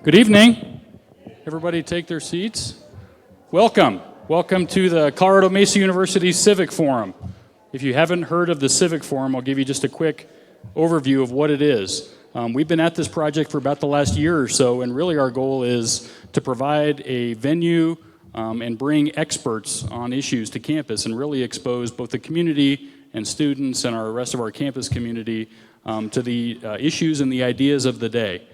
Good evening. Everybody take their seats. Welcome. Welcome to the Colorado Mesa University Civic Forum. If you haven't heard of the Civic Forum, I'll give you just a quick overview of what it is. We've been at this project for about the last year or so, and really our goal is to provide a venue and bring experts on issues to campus and really expose both the community and students and the rest of our campus community to the issues and the ideas of the day.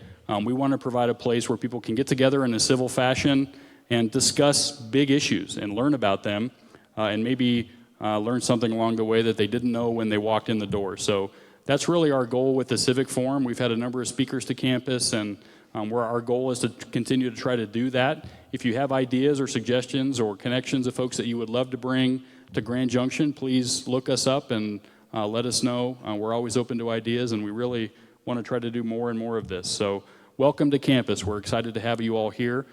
We want to provide a place where people can get together in a civil fashion and discuss big issues and learn about them and maybe learn something along the way that they didn't know when they walked in the door. So that's really our goal with the Civic Forum. We've had a number of speakers to campus, and where our goal is to continue to try to do that. If you have ideas or suggestions or connections of folks that you would love to bring to Grand Junction, please look us up and let us know. We're always open to ideas, and we really want to try to do more and more of this. So welcome to campus. We're excited to have you all here.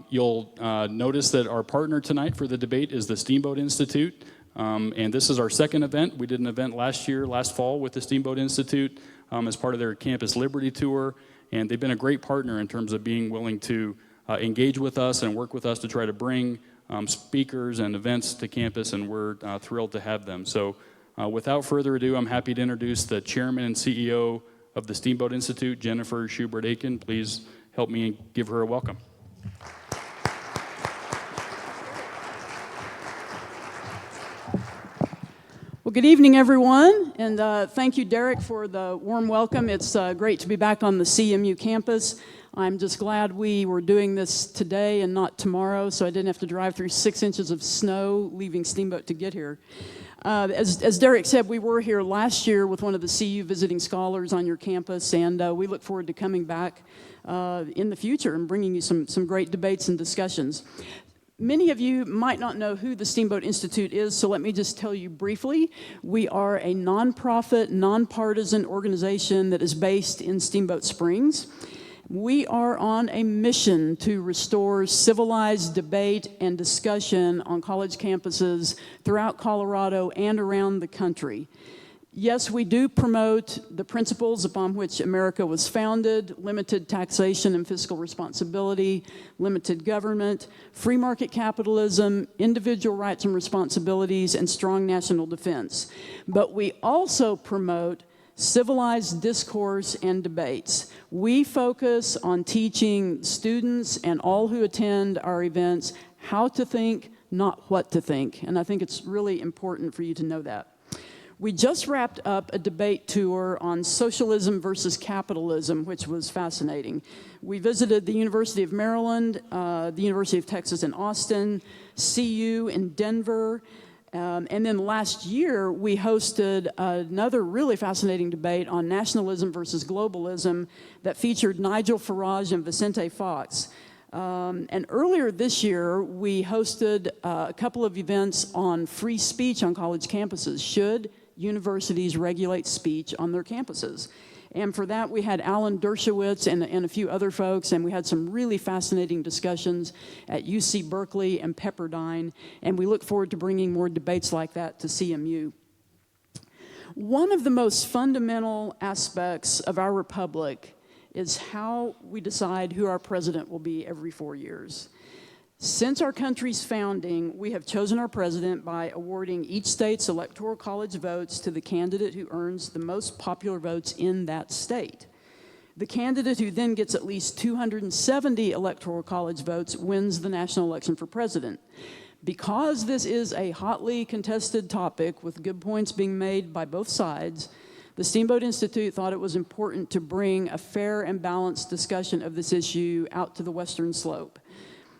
You'll notice that our partner tonight for the debate is the Steamboat Institute, and this is our second event. We did an event last fall with the Steamboat Institute as part of their Campus Liberty Tour, and they've been a great partner in terms of being willing to engage with us and work with us to try to bring speakers and events to campus, and we're thrilled to have them. So without further ado, I'm happy to introduce the chairman and CEO of the Steamboat Institute, Jennifer Schubert Aiken. Please help me give her a welcome. Well, good evening, everyone, and thank you, Derek, for the warm welcome. It's great to be back on the CMU campus. I'm just glad we were doing this today and not tomorrow, so I didn't have to drive through 6 inches of snow leaving Steamboat to get here. As Derek said, we were here last year with one of the CU visiting scholars on your campus, and we look forward to coming back in the future and bringing you some great debates and discussions. Many of you might not know who the Steamboat Institute is, so let me just tell you briefly. We are a nonprofit, nonpartisan organization that is based in Steamboat Springs. We are on a mission to restore civilized debate and discussion on college campuses throughout Colorado and around the country. Yes, we do promote the principles upon which America was founded: limited taxation and fiscal responsibility, limited government, free market capitalism, individual rights and responsibilities, and strong national defense. But we also promote civilized discourse and debates. We focus on teaching students and all who attend our events how to think, not what to think. And I think it's really important for you to know that. We just wrapped up a debate tour on socialism versus capitalism, which was fascinating. We visited the University of Maryland, the University of Texas in Austin, CU in Denver, and then last year, we hosted another really fascinating debate on nationalism versus globalism that featured Nigel Farage and Vicente Fox. And earlier this year, we hosted a couple of events on free speech on college campuses. Should universities regulate speech on their campuses? And for that, we had Alan Dershowitz and a few other folks, and we had some really fascinating discussions at UC Berkeley and Pepperdine, and we look forward to bringing more debates like that to CMU. One of the most fundamental aspects of our republic is how we decide who our president will be every 4 years. Since our country's founding, we have chosen our president by awarding each state's electoral college votes to the candidate who earns the most popular votes in that state. The candidate who then gets at least 270 electoral college votes wins the national election for president. Because this is a hotly contested topic with good points being made by both sides, the Steamboat Institute thought it was important to bring a fair and balanced discussion of this issue out to the Western Slope.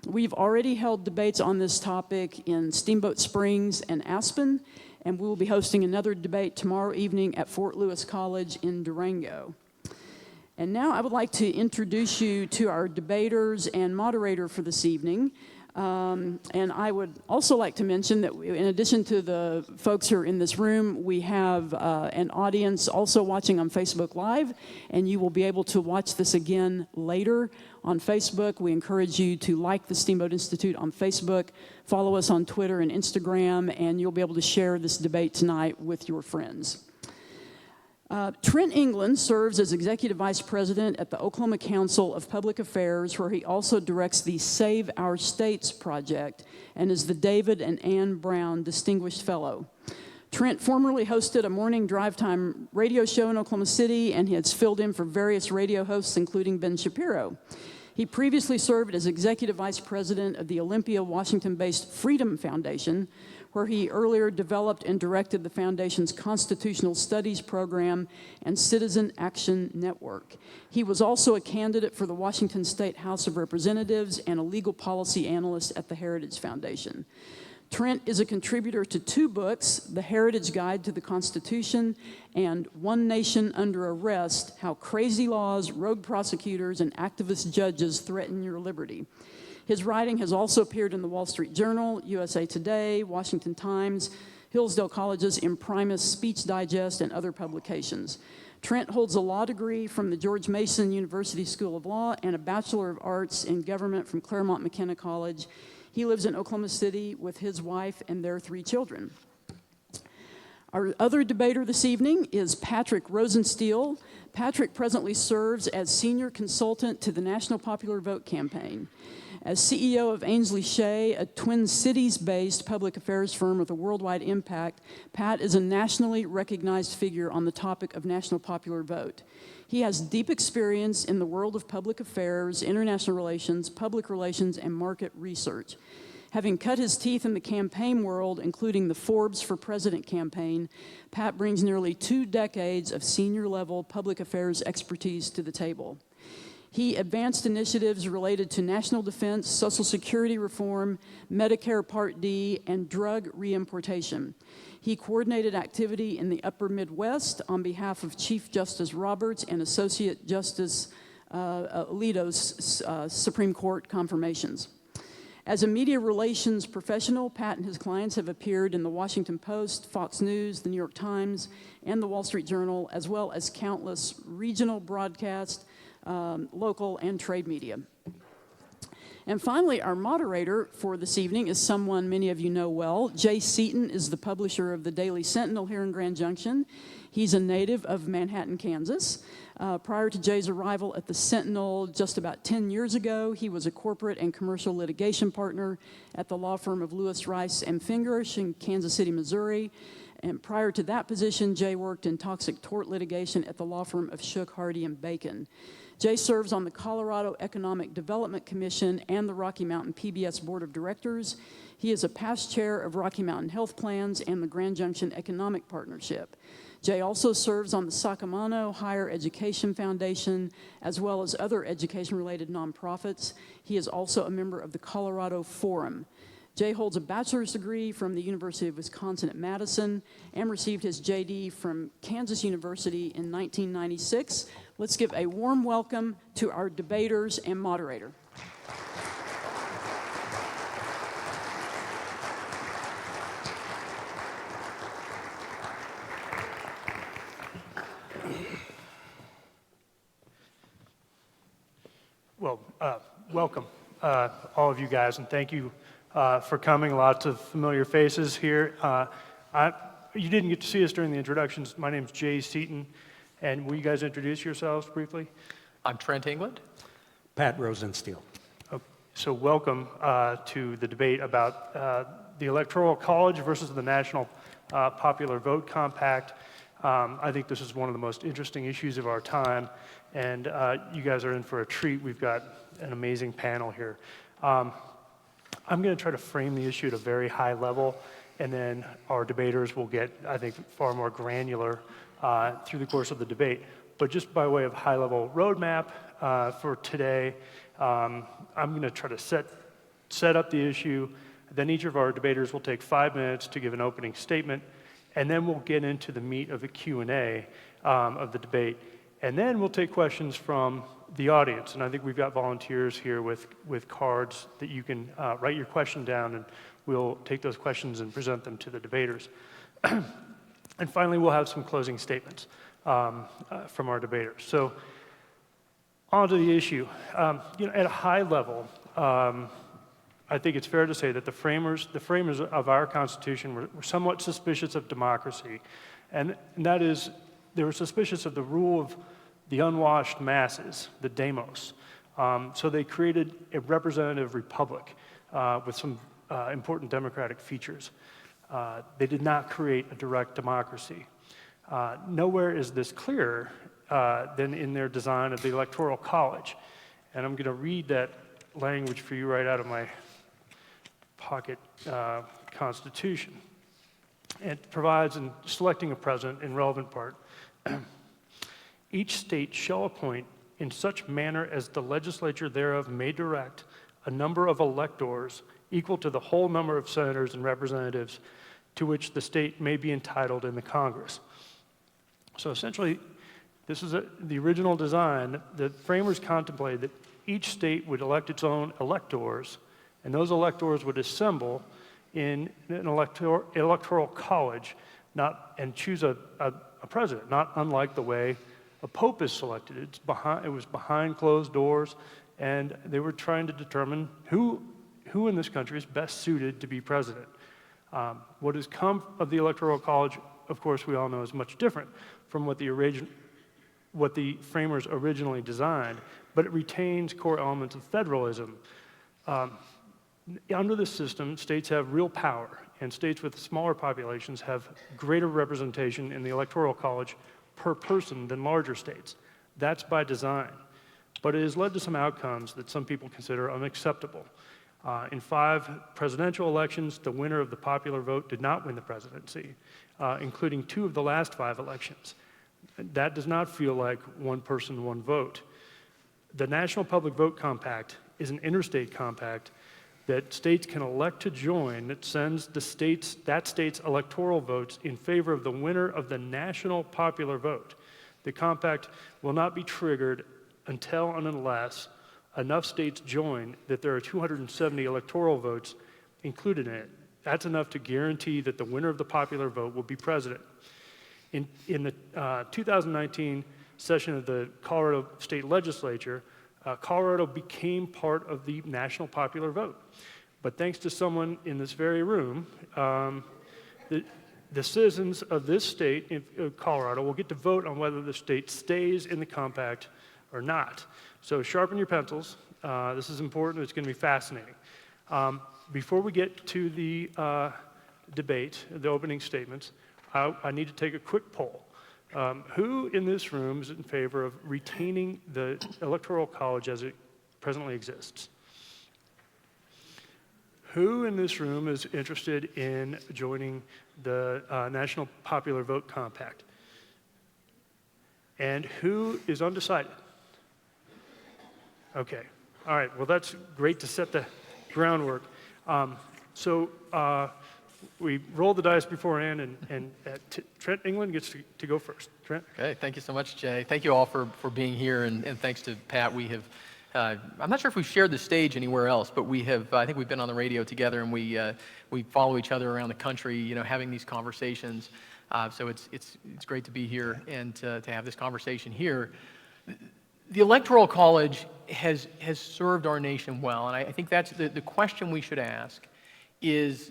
We've already held debates on this topic in Steamboat Springs and Aspen, and we will be hosting another debate tomorrow evening at Fort Lewis College in Durango. And now I would like to introduce you to our debaters and moderator for this evening. And I would also like to mention that in addition to the folks who are in this room, we have an audience also watching on Facebook Live, and you will be able to watch this again later on Facebook. We encourage you to like the Steamboat Institute on Facebook, follow us on Twitter and Instagram, and you'll be able to share this debate tonight with your friends. Trent England serves as Executive Vice President at the Oklahoma Council of Public Affairs, where he also directs the Save Our States project and is the David and Ann Brown Distinguished Fellow. Trent formerly hosted a morning drive time radio show in Oklahoma City, and he has filled in for various radio hosts, including Ben Shapiro. He previously served as Executive Vice President of the Olympia, Washington-based Freedom Foundation, where he earlier developed and directed the foundation's Constitutional Studies program and Citizen Action Network. He was also a candidate for the Washington State House of Representatives and a legal policy analyst at the Heritage Foundation. Trent is a contributor to 2 books, The Heritage Guide to the Constitution and One Nation Under Arrest, How Crazy Laws, Rogue Prosecutors, and Activist Judges Threaten Your Liberty. His writing has also appeared in the Wall Street Journal, USA Today, Washington Times, Hillsdale College's Imprimis Speech Digest, and other publications. Trent holds a law degree from the George Mason University School of Law and a Bachelor of Arts in Government from Claremont McKenna College. He lives in Oklahoma City with his wife and their 3 children. Our other debater this evening is Patrick Rosenstiel. Patrick presently serves as Senior Consultant to the National Popular Vote Campaign. As CEO of Ainsley Shea, a Twin Cities-based public affairs firm with a worldwide impact, Pat is a nationally recognized figure on the topic of national popular vote. He has deep experience in the world of public affairs, international relations, public relations, and market research. Having cut his teeth in the campaign world, including the Forbes for President campaign, Pat brings nearly 2 decades of senior-level public affairs expertise to the table. He advanced initiatives related to national defense, Social Security reform, Medicare Part D, and drug reimportation. He coordinated activity in the Upper Midwest on behalf of Chief Justice Roberts and Associate Justice Alito's Supreme Court confirmations. As a media relations professional, Pat and his clients have appeared in the Washington Post, Fox News, the New York Times, and the Wall Street Journal, as well as countless regional broadcasts, local and trade media. And finally, our moderator for this evening is someone many of you know well. Jay Seton is the publisher of the Daily Sentinel here in Grand Junction. He's a native of Manhattan, Kansas. Prior to Jay's arrival at the Sentinel just about 10 years ago, he was a corporate and commercial litigation partner at the law firm of Lewis, Rice, and Fingerish in Kansas City, Missouri. And prior to that position, Jay worked in toxic tort litigation at the law firm of Shook, Hardy, and Bacon. Jay serves on the Colorado Economic Development Commission and the Rocky Mountain PBS Board of Directors. He is a past chair of Rocky Mountain Health Plans and the Grand Junction Economic Partnership. Jay also serves on the Sacramento Higher Education Foundation, as well as other education-related nonprofits. He is also a member of the Colorado Forum. Jay holds a bachelor's degree from the University of Wisconsin at Madison and received his JD from Kansas University in 1996. Let's give a warm welcome to our debaters and moderator. Well, welcome, all of you guys, and thank you for coming. Lots of familiar faces here. You didn't get to see us during the introductions. My name's Jay Seton, and will you guys introduce yourselves briefly? I'm Trent England. Pat Rosenstiel. So welcome to the debate about the Electoral College versus the National Popular Vote Compact. I think this is one of the most interesting issues of our time, and you guys are in for a treat. We've got an amazing panel here. I'm going to try to frame the issue at a very high level, and then our debaters will get, I think, far more granular through the course of the debate. But just by way of high-level roadmap for today, I'm going to try to set up the issue. Then each of our debaters will take 5 minutes to give an opening statement, and then we'll get into the meat of the Q&A of the debate. And then we'll take questions from the audience. And I think we've got volunteers here with cards that you can write your question down, and we'll take those questions and present them to the debaters. And finally, we'll have some closing statements from our debaters. So on to the issue. At a high level, I think it's fair to say that the framers of our Constitution were somewhat suspicious of democracy. And that is they were suspicious of the rule of the unwashed masses, the demos. So they created a representative republic with some important democratic features. They did not create a direct democracy. Nowhere is this clearer than in their design of the Electoral College. And I'm going to read that language for you right out of my pocket constitution. It provides, in selecting a president in relevant part, each state shall appoint in such manner as the legislature thereof may direct a number of electors equal to the whole number of senators and representatives to which the state may be entitled in the Congress. So essentially, this is the original design. The framers contemplated that each state would elect its own electors, and those electors would assemble in an electoral college and choose a president, not unlike the way a pope is selected. It was behind closed doors, and they were trying to determine who in this country is best suited to be president. What has come of the Electoral College, of course, we all know is much different from what the framers originally designed, but it retains core elements of federalism. Under this system, states have real power, and states with smaller populations have greater representation in the Electoral College per person than larger states. That's by design. But it has led to some outcomes that some people consider unacceptable. In 5 presidential elections, the winner of the popular vote did not win the presidency, including 2 of the last 5 elections. That does not feel like one person, one vote. The National Public Vote Compact is an interstate compact that states can elect to join that sends that state's electoral votes in favor of the winner of the national popular vote. The compact will not be triggered until and unless enough states join that there are 270 electoral votes included in it. That's enough to guarantee that the winner of the popular vote will be president. In the 2019 session of the Colorado State Legislature, Colorado became part of the national popular vote. But thanks to someone in this very room, the citizens of this state, Colorado, will get to vote on whether the state stays in the compact or not. So sharpen your pencils. This is important. It's going to be fascinating. Before we get to the debate, the opening statements, I need to take a quick poll. Who in this room is in favor of retaining the Electoral College as it presently exists? Who in this room is interested in joining the National Popular Vote Compact? And who is undecided? Okay, all right, well that's great to set the groundwork. We rolled the dice beforehand, and Trent England gets to go first. Trent? Okay, thank you so much, Jay. Thank you all for being here, and thanks to Pat. We have, I'm not sure if we've shared the stage anywhere else, but we have, I think we've been on the radio together, and we follow each other around the country, having these conversations. So it's great to be here and to have this conversation here. The Electoral College has served our nation well, and I think that's the question we should ask is,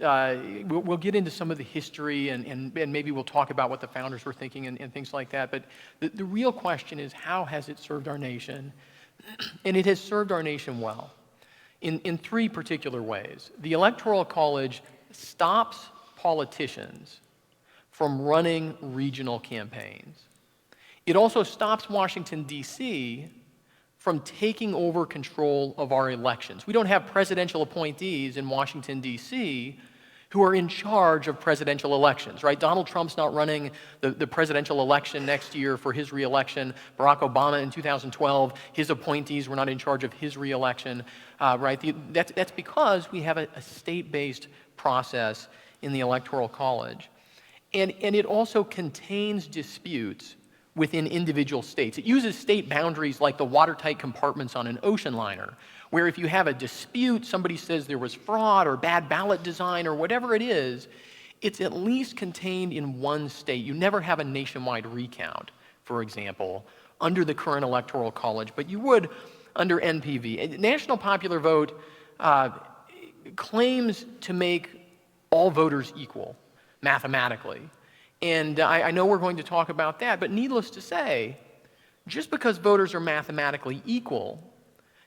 we'll get into some of the history and maybe we'll talk about what the founders were thinking and things like that, but the real question is, how has it served our nation? And it has served our nation well in 3 particular ways. The Electoral College stops politicians from running regional campaigns. It also stops Washington, D.C. from taking over control of our elections. We don't have presidential appointees in Washington, D.C. who are in charge of presidential elections, right? Donald Trump's not running the presidential election next year for his reelection. Barack Obama in 2012, his appointees were not in charge of his reelection, right? That's because we have a state-based process in the Electoral College. And it also contains disputes within individual states. It uses state boundaries like the watertight compartments on an ocean liner, where if you have a dispute, somebody says there was fraud or bad ballot design or whatever it is, it's at least contained in one state. You never have a nationwide recount, for example, under the current Electoral College, but you would under NPV. National Popular Vote claims to make all voters equal mathematically. And I know we're going to talk about that, but needless to say, just because voters are mathematically equal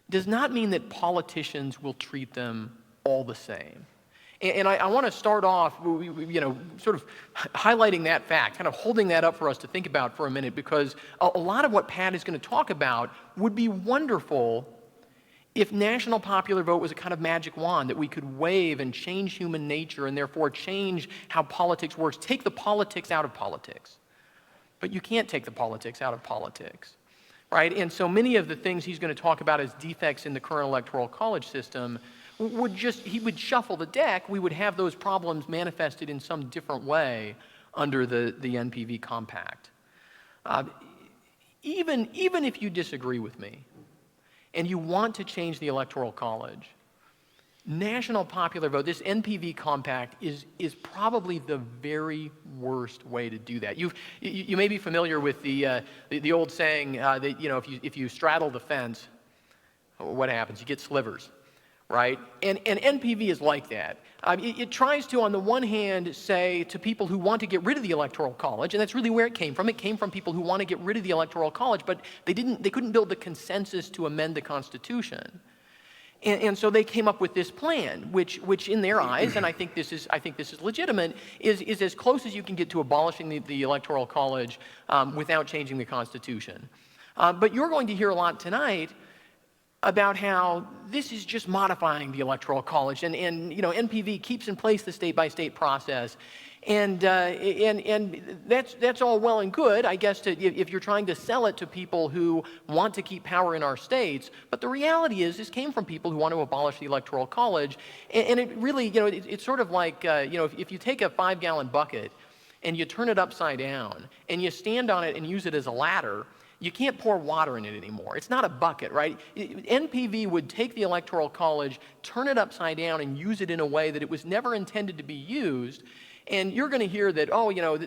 does not mean that politicians will treat them all the same. And I want to start off, sort of highlighting that fact, kind of holding that up for us to think about for a minute, because a lot of what Pat is going to talk about would be wonderful if national popular vote was a kind of magic wand that we could wave and change human nature and therefore change how politics works, take the politics out of politics. But you can't take the politics out of politics, right? And so many of the things he's going to talk about as defects in the current electoral college system he would shuffle the deck. We would have those problems manifested in some different way under the NPV compact. Even if you disagree with me and you want to change the electoral college, national popular vote, this NPV compact is probably the very worst way to do that. You may be familiar with the old saying that if you straddle the fence, what happens? You get slivers. Right? And NPV is like that. It tries to, on the one hand, say to people who want to get rid of the Electoral College, and that's really where it came from. It came from people who want to get rid of the Electoral College, but they couldn't build the consensus to amend the Constitution. And so they came up with this plan, which in their eyes, and I think this is legitimate, is as close as you can get to abolishing the Electoral College without changing the Constitution. But you're going to hear a lot tonight about how this is just modifying the Electoral College, and NPV keeps in place the state-by-state process, and that's all well and good, I guess, if you're trying to sell it to people who want to keep power in our states. But the reality is, this came from people who want to abolish the Electoral College, and it really, it's sort of like, if you take a 5-gallon bucket and you turn it upside down and you stand on it and use it as a ladder, you can't pour water in it anymore. It's not a bucket, right? NPV would take the Electoral College, turn it upside down, and use it in a way that it was never intended to be used. And you're going to hear that,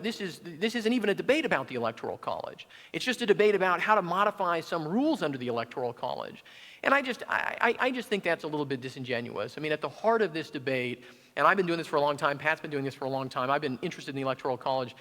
this isn't even a debate about the Electoral College. It's just a debate about how to modify some rules under the Electoral College. And I just think that's a little bit disingenuous. I mean, at the heart of this debate, and I've been doing this for a long time, Pat's been doing this for a long time. I've been interested in the Electoral College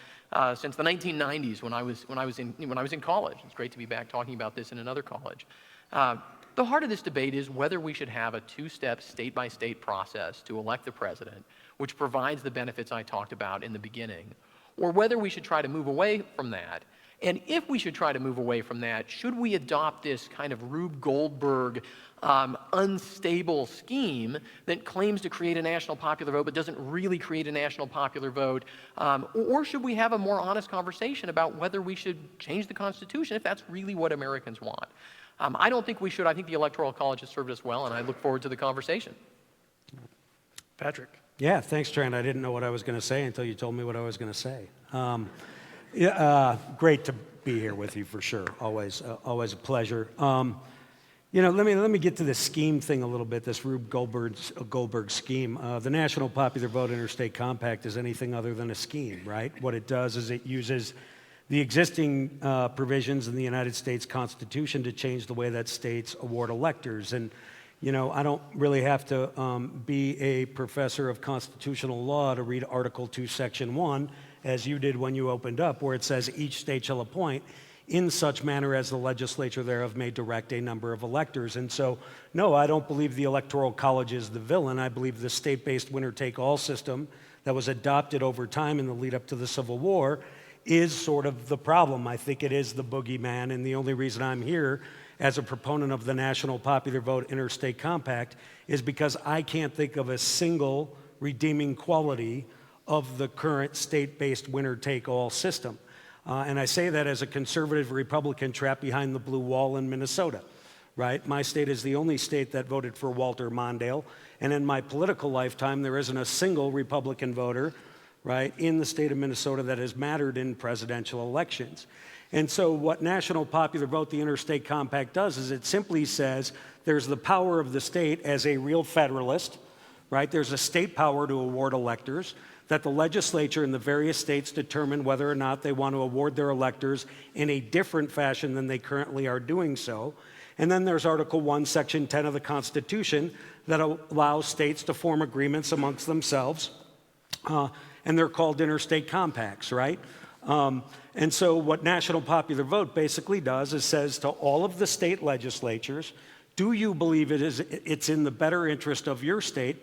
since the 1990s when I was in college. It's great to be back talking about this in another college. The heart of this debate is whether we should have a 2-step state-by-state process to elect the president, which provides the benefits I talked about in the beginning, or whether we should try to move away from that. And if we should try to move away from that, should we adopt this kind of Rube Goldberg unstable scheme that claims to create a national popular vote but doesn't really create a national popular vote? Or should we have a more honest conversation about whether we should change the Constitution if that's really what Americans want? I don't think we should. I think the Electoral College has served us well, and I look forward to the conversation. Patrick. Yeah, thanks, Trent. I didn't know what I was going to say until you told me what I was going to say. Great to be here with you for sure. Always a pleasure. Let me get to the scheme thing a little bit. This Rube Goldberg scheme. The National Popular Vote Interstate Compact is anything other than a scheme, right? What it does is it uses the existing provisions in the United States Constitution to change the way that states award electors. And I don't really have to be a professor of constitutional law to read Article 2, Section 1, as you did when you opened up, where it says each state shall appoint in such manner as the legislature thereof may direct a number of electors. And so, no, I don't believe the Electoral College is the villain. I believe the state-based winner-take-all system that was adopted over time in the lead-up to the Civil War is sort of the problem. I think it is the boogeyman, and the only reason I'm here as a proponent of the National Popular Vote Interstate Compact is because I can't think of a single redeeming quality of the current state-based winner-take-all system. And I say that as a conservative Republican trapped behind the blue wall in Minnesota, right? My state is the only state that voted for Walter Mondale, and in my political lifetime, there isn't a single Republican voter, right, in the state of Minnesota that has mattered in presidential elections. And so what National Popular Vote, the Interstate Compact, does is it simply says there's the power of the state as a real federalist, right? There's a state power to award electors, that the legislature in the various states determine whether or not they want to award their electors in a different fashion than they currently are doing so. And then there's Article 1, Section 10 of the Constitution that allows states to form agreements amongst themselves and they're called Interstate Compacts, right? And so what National Popular Vote basically does is says to all of the state legislatures, do you believe it's in the better interest of your state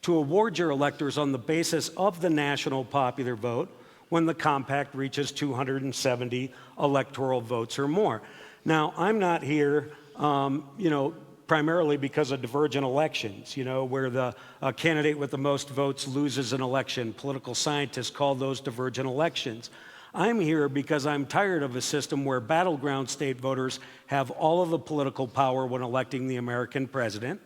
to award your electors on the basis of the national popular vote when the compact reaches 270 electoral votes or more? Now, I'm not here, primarily because of divergent elections, where the candidate with the most votes loses an election. Political scientists call those divergent elections. I'm here because I'm tired of a system where battleground state voters have all of the political power when electing the American president,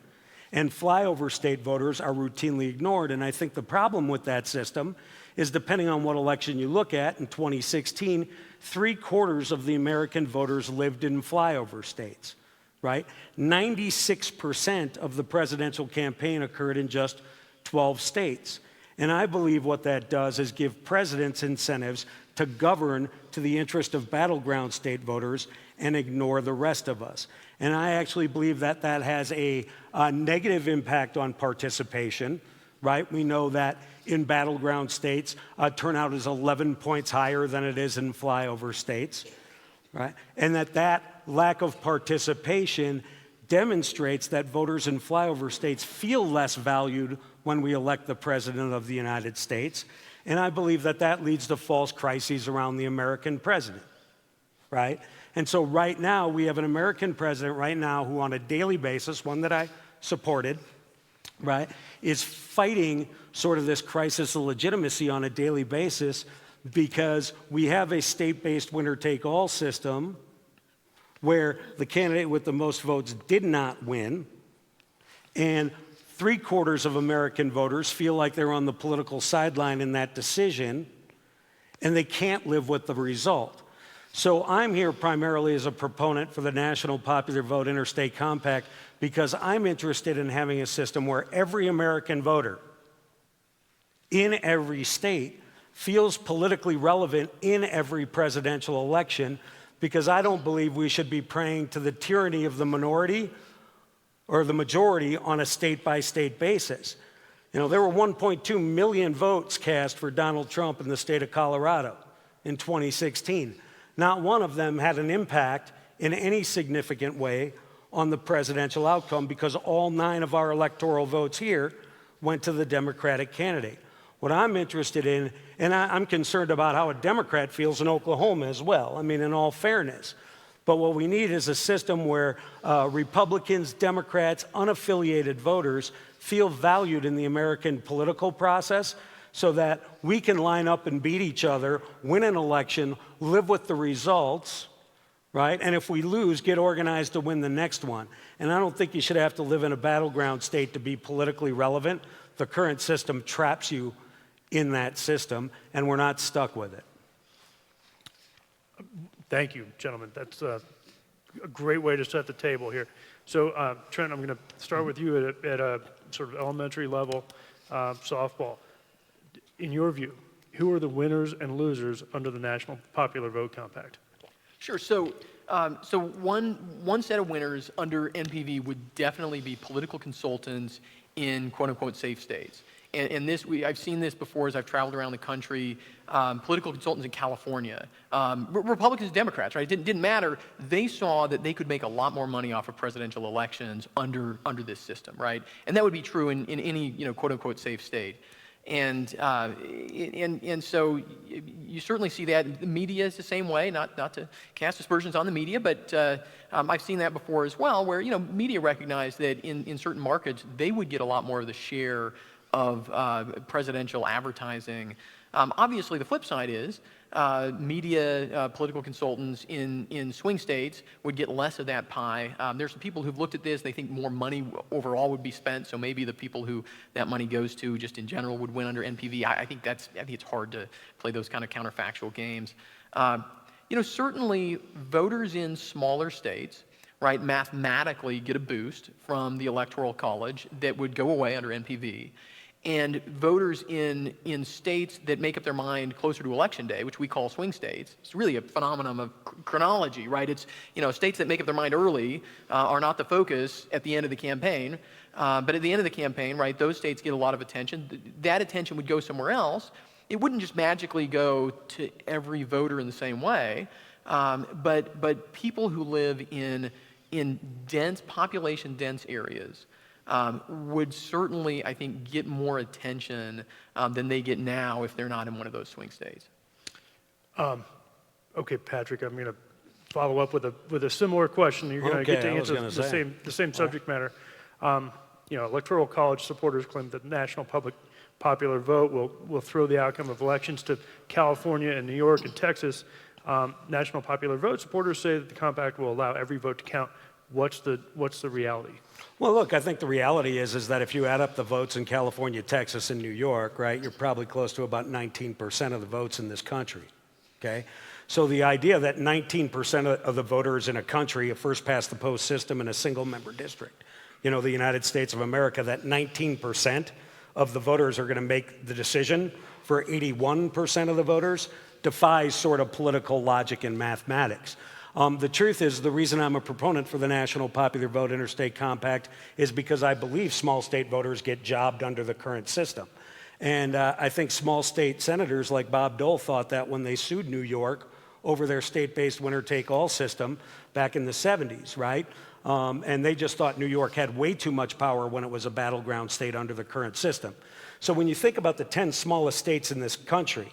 and flyover state voters are routinely ignored. And I think the problem with that system is, depending on what election you look at, in 2016, 3/4 of the American voters lived in flyover states, right? 96% of the presidential campaign occurred in just 12 states. And I believe what that does is give presidents incentives to govern to the interest of battleground state voters and ignore the rest of us. And I actually believe that that has a negative impact on participation, right? We know that in battleground states, turnout is 11 points higher than it is in flyover states, right? And that lack of participation demonstrates that voters in flyover states feel less valued when we elect the President of the United States. And I believe that that leads to false crises around the American president, right? And so right now, we have an American president right now who, on a daily basis, one that I supported, right, is fighting sort of this crisis of legitimacy on a daily basis because we have a state-based winner-take-all system where the candidate with the most votes did not win, and 3/4 of American voters feel like they're on the political sideline in that decision, and they can't live with the result. So I'm here primarily as a proponent for the National Popular Vote Interstate Compact because I'm interested in having a system where every American voter in every state feels politically relevant in every presidential election, because I don't believe we should be praying to the tyranny of the minority or the majority on a state-by-state basis. There were 1.2 million votes cast for Donald Trump in the state of Colorado in 2016. Not one of them had an impact in any significant way on the presidential outcome because all 9 of our electoral votes here went to the Democratic candidate. What I'm interested in, and I'm concerned about how a Democrat feels in Oklahoma as well, in all fairness. But what we need is a system where Republicans, Democrats, unaffiliated voters feel valued in the American political process so that we can line up and beat each other, win an election, live with the results, right? And if we lose, get organized to win the next one. And I don't think you should have to live in a battleground state to be politically relevant. The current system traps you in that system, and we're not stuck with it. Thank you, gentlemen. That's a great way to set the table here. So, Trent, I'm going to start with you at a sort of elementary level softball. In your view, who are the winners and losers under the National Popular Vote Compact? Sure. So one set of winners under NPV would definitely be political consultants in quote-unquote safe states. And this, I've seen this before as I've traveled around the country. Political consultants in California, Republicans and Democrats, right? It didn't matter. They saw that they could make a lot more money off of presidential elections under this system, right? And that would be true in any quote-unquote safe state. And so you certainly see that. The media is the same way, not to cast aspersions on the media, but I've seen that before as well, where media recognize that in certain markets, they would get a lot more of the share of presidential advertising. Obviously, the flip side is media, political consultants in swing states would get less of that pie. There's some people who've looked at this. They think more money overall would be spent, so maybe the people who that money goes to just in general would win under NPV. I think it's hard to play those kind of counterfactual games. Certainly voters in smaller states, right, mathematically get a boost from the Electoral College that would go away under NPV. And voters in states that make up their mind closer to Election Day, which we call swing states, it's really a phenomenon of chronology, right? It's, states that make up their mind early are not the focus at the end of the campaign. But at the end of the campaign, right, those states get a lot of attention. That attention would go somewhere else. it wouldn't just magically go to every voter in the same way, but people who live in dense, population-dense areas would certainly, I think, get more attention than they get now if they're not in one of those swing states. Okay, Patrick, I'm going to follow up with a similar question. You're going to get to Okay, I was answer gonna the same subject matter. Electoral college supporters claim that the national popular vote will throw the outcome of elections to California and New York and Texas. National popular vote supporters say that the compact will allow every vote to count. What's the reality? Well, look, I think the reality is that if you add up the votes in California, Texas, and New York, right, you're probably close to about 19% of the votes in this country, okay? So the idea that 19% of the voters in a country, a first-past-the-post system in a single-member district, the United States of America, that 19% of the voters are going to make the decision for 81% of the voters defies sort of political logic and mathematics. The truth is, the reason I'm a proponent for the National Popular Vote Interstate Compact is because I believe small state voters get jobbed under the current system. And I think small state senators like Bob Dole thought that when they sued New York over their state-based winner-take-all system back in the 70s, right? And they just thought New York had way too much power when it was a battleground state under the current system. So when you think about the 10 smallest states in this country,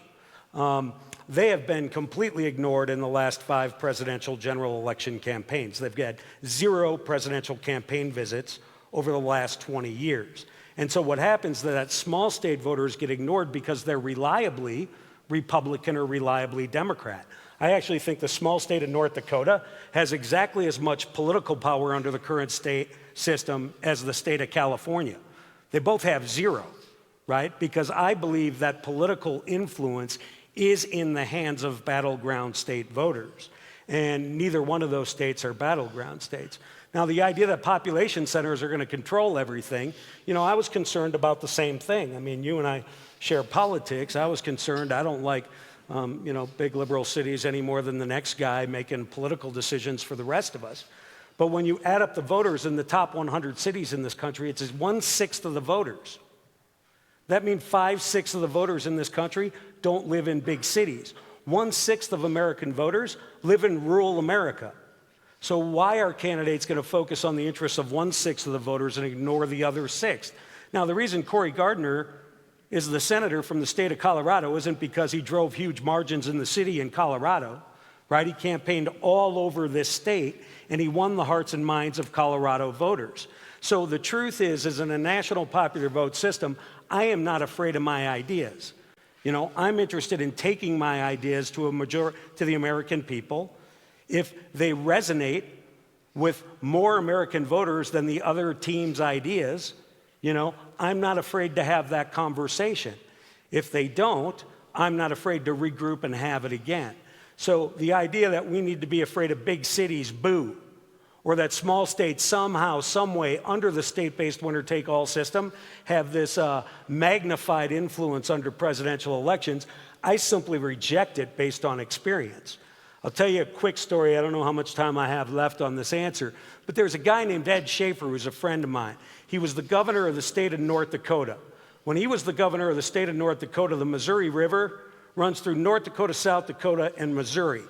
they have been completely ignored in the last 5 presidential general election campaigns. They've had 0 presidential campaign visits over the last 20 years. And so what happens is that small state voters get ignored because they're reliably Republican or reliably Democrat. I actually think the small state of North Dakota has exactly as much political power under the current state system as the state of California. They both have 0, right? Because I believe that political influence is in the hands of battleground state voters. And neither one of those states are battleground states. Now, the idea that population centers are going to control everything, I was concerned about the same thing. I mean, you and I share politics. I was concerned. I don't like, big liberal cities any more than the next guy making political decisions for the rest of us. But when you add up the voters in the top 100 cities in this country, it's 1/6 of the voters. That means 5/6 of the voters in this country don't live in big cities. 1/6 of American voters live in rural America. So why are candidates going to focus on the interests of 1/6 of the voters and ignore the other 6th? Now, the reason Cory Gardner is the senator from the state of Colorado isn't because he drove huge margins in the city in Colorado, right? He campaigned all over this state, and he won the hearts and minds of Colorado voters. So the truth is in a national popular vote system, I am not afraid of my ideas. I'm interested in taking my ideas to the American people. If they resonate with more American voters than the other team's ideas, I'm not afraid to have that conversation. If they don't, I'm not afraid to regroup and have it again. So the idea that we need to be afraid of big cities, boo, or that small states somehow, some way, under the state-based winner-take-all system, have this magnified influence under presidential elections, I simply reject it based on experience. I'll tell you a quick story. I don't know how much time I have left on this answer, but there's a guy named Ed Schaefer who's a friend of mine. He was the governor of the state of North Dakota. When he was the governor of the state of North Dakota, the Missouri River runs through North Dakota, South Dakota, and Missouri.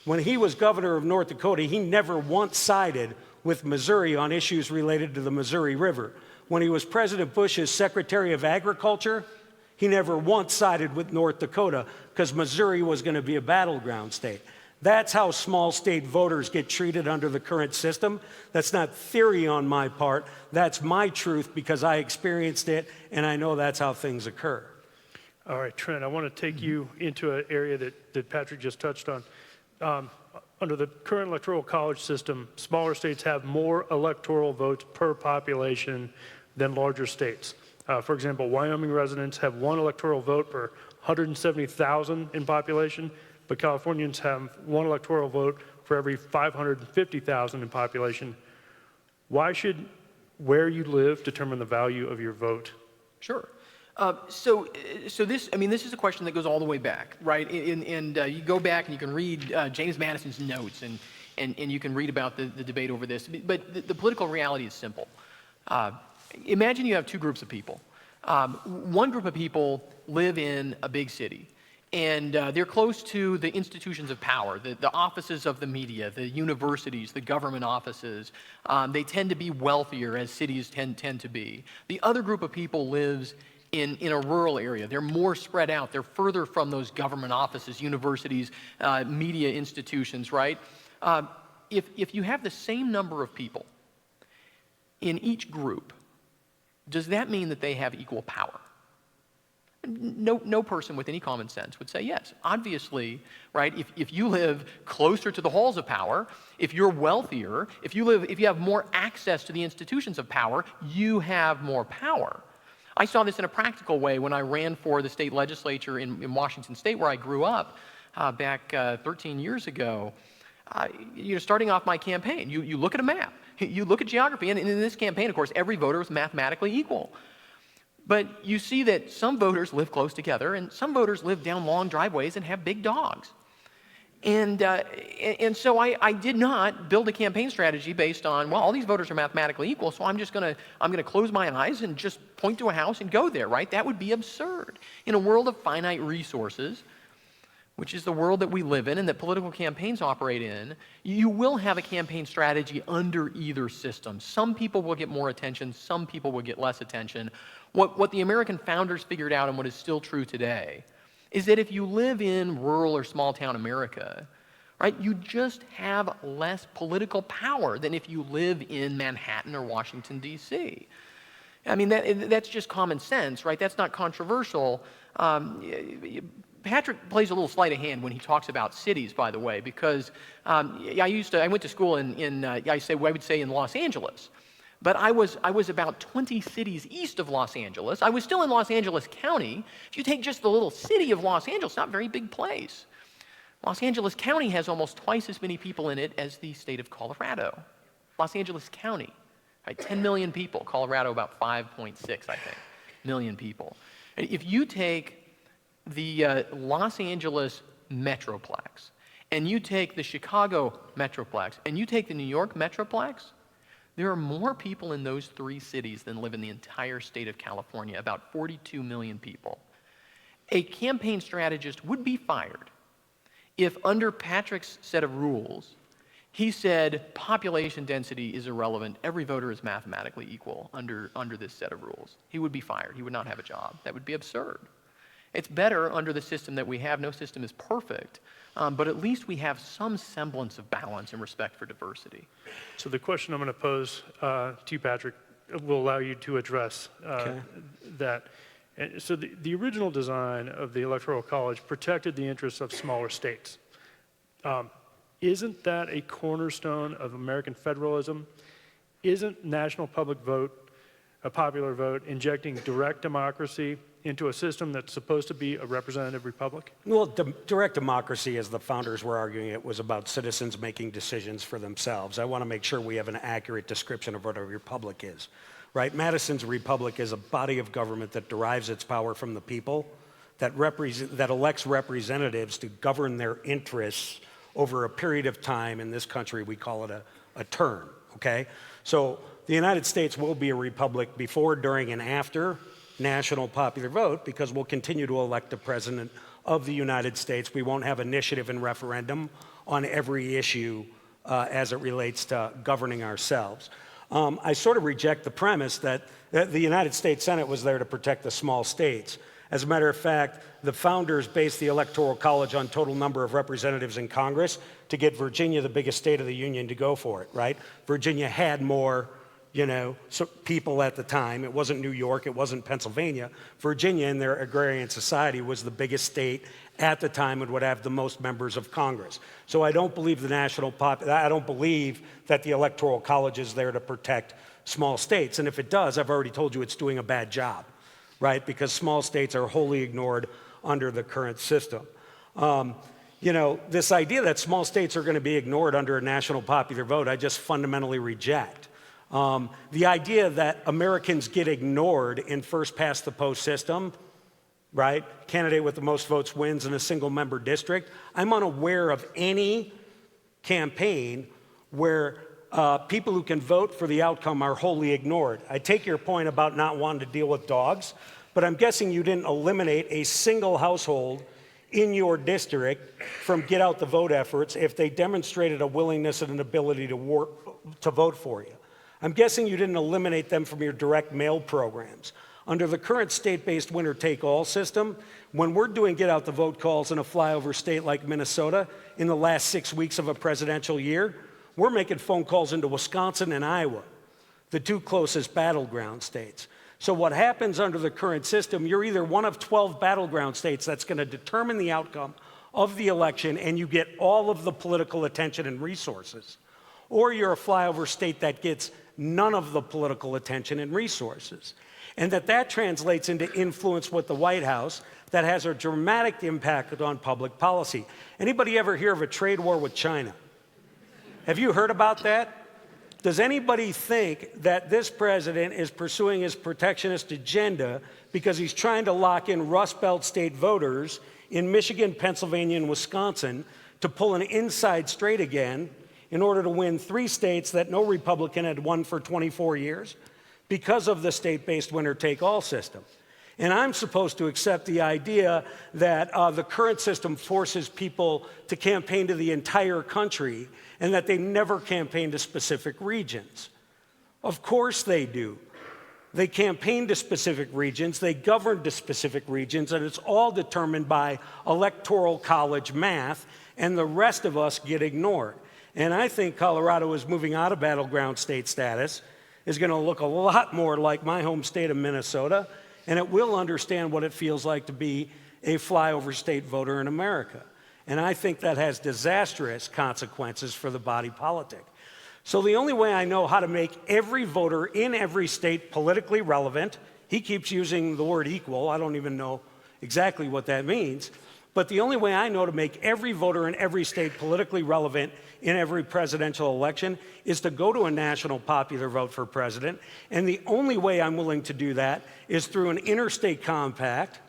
When he was governor of North Dakota, he never once sided with Missouri on issues related to the Missouri River. When he was President Bush's Secretary of Agriculture, he never once sided with North Dakota because Missouri was going to be a battleground state. That's how small state voters get treated under the current system. That's not theory on my part. That's my truth because I experienced it, and I know that's how things occur. All right, Trent, I want to take you into an area that Patrick just touched on. Under the current electoral college system, smaller states have more electoral votes per population than larger states. For example, Wyoming residents have 1 electoral vote per 170,000 in population, but Californians have 1 electoral vote for every 550,000 in population. Why should where you live determine the value of your vote? Sure. So this is a question that goes all the way back, right? And you go back and you can read James Madison's notes and you can read about the debate over this. But the political reality is simple. Imagine you have 2 groups of people. One group of people live in a big city, and they're close to the institutions of power, the offices of the media, the universities, the government offices. They tend to be wealthier, as cities tend to be. The other group of people lives in a rural area. They're more spread out. They're further from those government offices, universities, media institutions, right? If you have the same number of people in each group, does that mean that they have equal power? No person with any common sense would say yes. Obviously, right, if you live closer to the halls of power, if you're wealthier, if you have more access to the institutions of power, you have more power. I saw this in a practical way when I ran for the state legislature in Washington State, where I grew up back 13 years ago. Starting off my campaign, you look at a map, you look at geography, and in this campaign, of course, every voter is mathematically equal. But you see that some voters live close together, and some voters live down long driveways and have big dogs. And so I did not build a campaign strategy based on, well, all these voters are mathematically equal, so I'm gonna close my eyes and just point to a house and go there, right? That would be absurd. In a world of finite resources, which is the world that we live in and that political campaigns operate in, you will have a campaign strategy under either system. Some people will get more attention, some people will get less attention. What the American founders figured out, and what is still true today, is that if you live in rural or small town America, right, you just have less political power than if you live in Manhattan or Washington, D.C. I mean, that's just common sense, right? That's not controversial. Patrick plays a little sleight of hand when he talks about cities, by the way, because I went to school I would say in Los Angeles. But I was about 20 cities east of Los Angeles. I was still in Los Angeles County. If you take just the little city of Los Angeles, not a very big place. Los Angeles County has almost twice as many people in it as the state of Colorado. Los Angeles County, right, 10 million people. Colorado about 5.6, I think, million people. If you take the Los Angeles Metroplex, and you take the Chicago Metroplex, and you take the New York Metroplex, there are more people in those three cities than live in the entire state of California, about 42 million people. A campaign strategist would be fired if, under Patrick's set of rules, he said population density is irrelevant, every voter is mathematically equal under this set of rules. He would be fired. He would not have a job. That would be absurd. It's better under the system that we have. No system is perfect, but at least we have some semblance of balance and respect for diversity. So the question I'm going to pose to you, Patrick, will allow you to address that. And so the original design of the Electoral College protected the interests of smaller states. Isn't that a cornerstone of American federalism? Isn't national public vote, a popular vote, injecting direct democracy into a system that's supposed to be a representative republic? Well, direct democracy, as the founders were arguing it, was about citizens making decisions for themselves. I want to make sure we have an accurate description of what a republic is, right? Madison's republic is a body of government that derives its power from the people, that elects representatives to govern their interests over a period of time. In this country, we call it a term, okay? So the United States will be a republic before, during, and after national popular vote, because we'll continue to elect the president of the United States. We won't have initiative and referendum on every issue as it relates to governing ourselves. I sort of reject the premise that the United States Senate was there to protect the small states. As a matter of fact, the founders based the Electoral College on total number of representatives in Congress to get Virginia, the biggest state of the Union, to go for it, right? Virginia had more people at the time. It wasn't New York, it wasn't Pennsylvania. Virginia, in their agrarian society, was the biggest state at the time and would have the most members of Congress. So I don't believe I don't believe that the Electoral College is there to protect small states. And if it does, I've already told you it's doing a bad job, right? Because small states are wholly ignored under the current system. This idea that small states are going to be ignored under a national popular vote, I just fundamentally reject. The idea that Americans get ignored in first past the post system, right? Candidate with the most votes wins in a single member district. I'm unaware of any campaign where people who can vote for the outcome are wholly ignored. I take your point about not wanting to deal with dogs, but I'm guessing you didn't eliminate a single household in your district from get out the vote efforts if they demonstrated a willingness and an ability to vote for you. I'm guessing you didn't eliminate them from your direct mail programs. Under the current state-based winner-take-all system, when we're doing get-out-the-vote calls in a flyover state like Minnesota in the last 6 weeks of a presidential year, we're making phone calls into Wisconsin and Iowa, the two closest battleground states. So what happens under the current system, you're either one of 12 battleground states that's going to determine the outcome of the election and you get all of the political attention and resources, or you're a flyover state that gets none of the political attention and resources. And that translates into influence with the White House that has a dramatic impact on public policy. Anybody ever hear of a trade war with China? Have you heard about that? Does anybody think that this president is pursuing his protectionist agenda because he's trying to lock in Rust Belt state voters in Michigan, Pennsylvania, and Wisconsin to pull an inside straight again in order to win 3 states that no Republican had won for 24 years because of the state-based winner-take-all system? And I'm supposed to accept the idea that the current system forces people to campaign to the entire country and that they never campaign to specific regions. Of course they do. They campaign to specific regions, they govern to specific regions, and it's all determined by electoral college math, and the rest of us get ignored. And I think Colorado is moving out of battleground state status, is going to look a lot more like my home state of Minnesota, and it will understand what it feels like to be a flyover state voter in America. And I think that has disastrous consequences for the body politic. So the only way I know how to make every voter in every state politically relevant, he keeps using the word equal, I don't even know exactly what that means, but the only way I know to make every voter in every state politically relevant in every presidential election is to go to a national popular vote for president. And the only way I'm willing to do that is through an interstate compact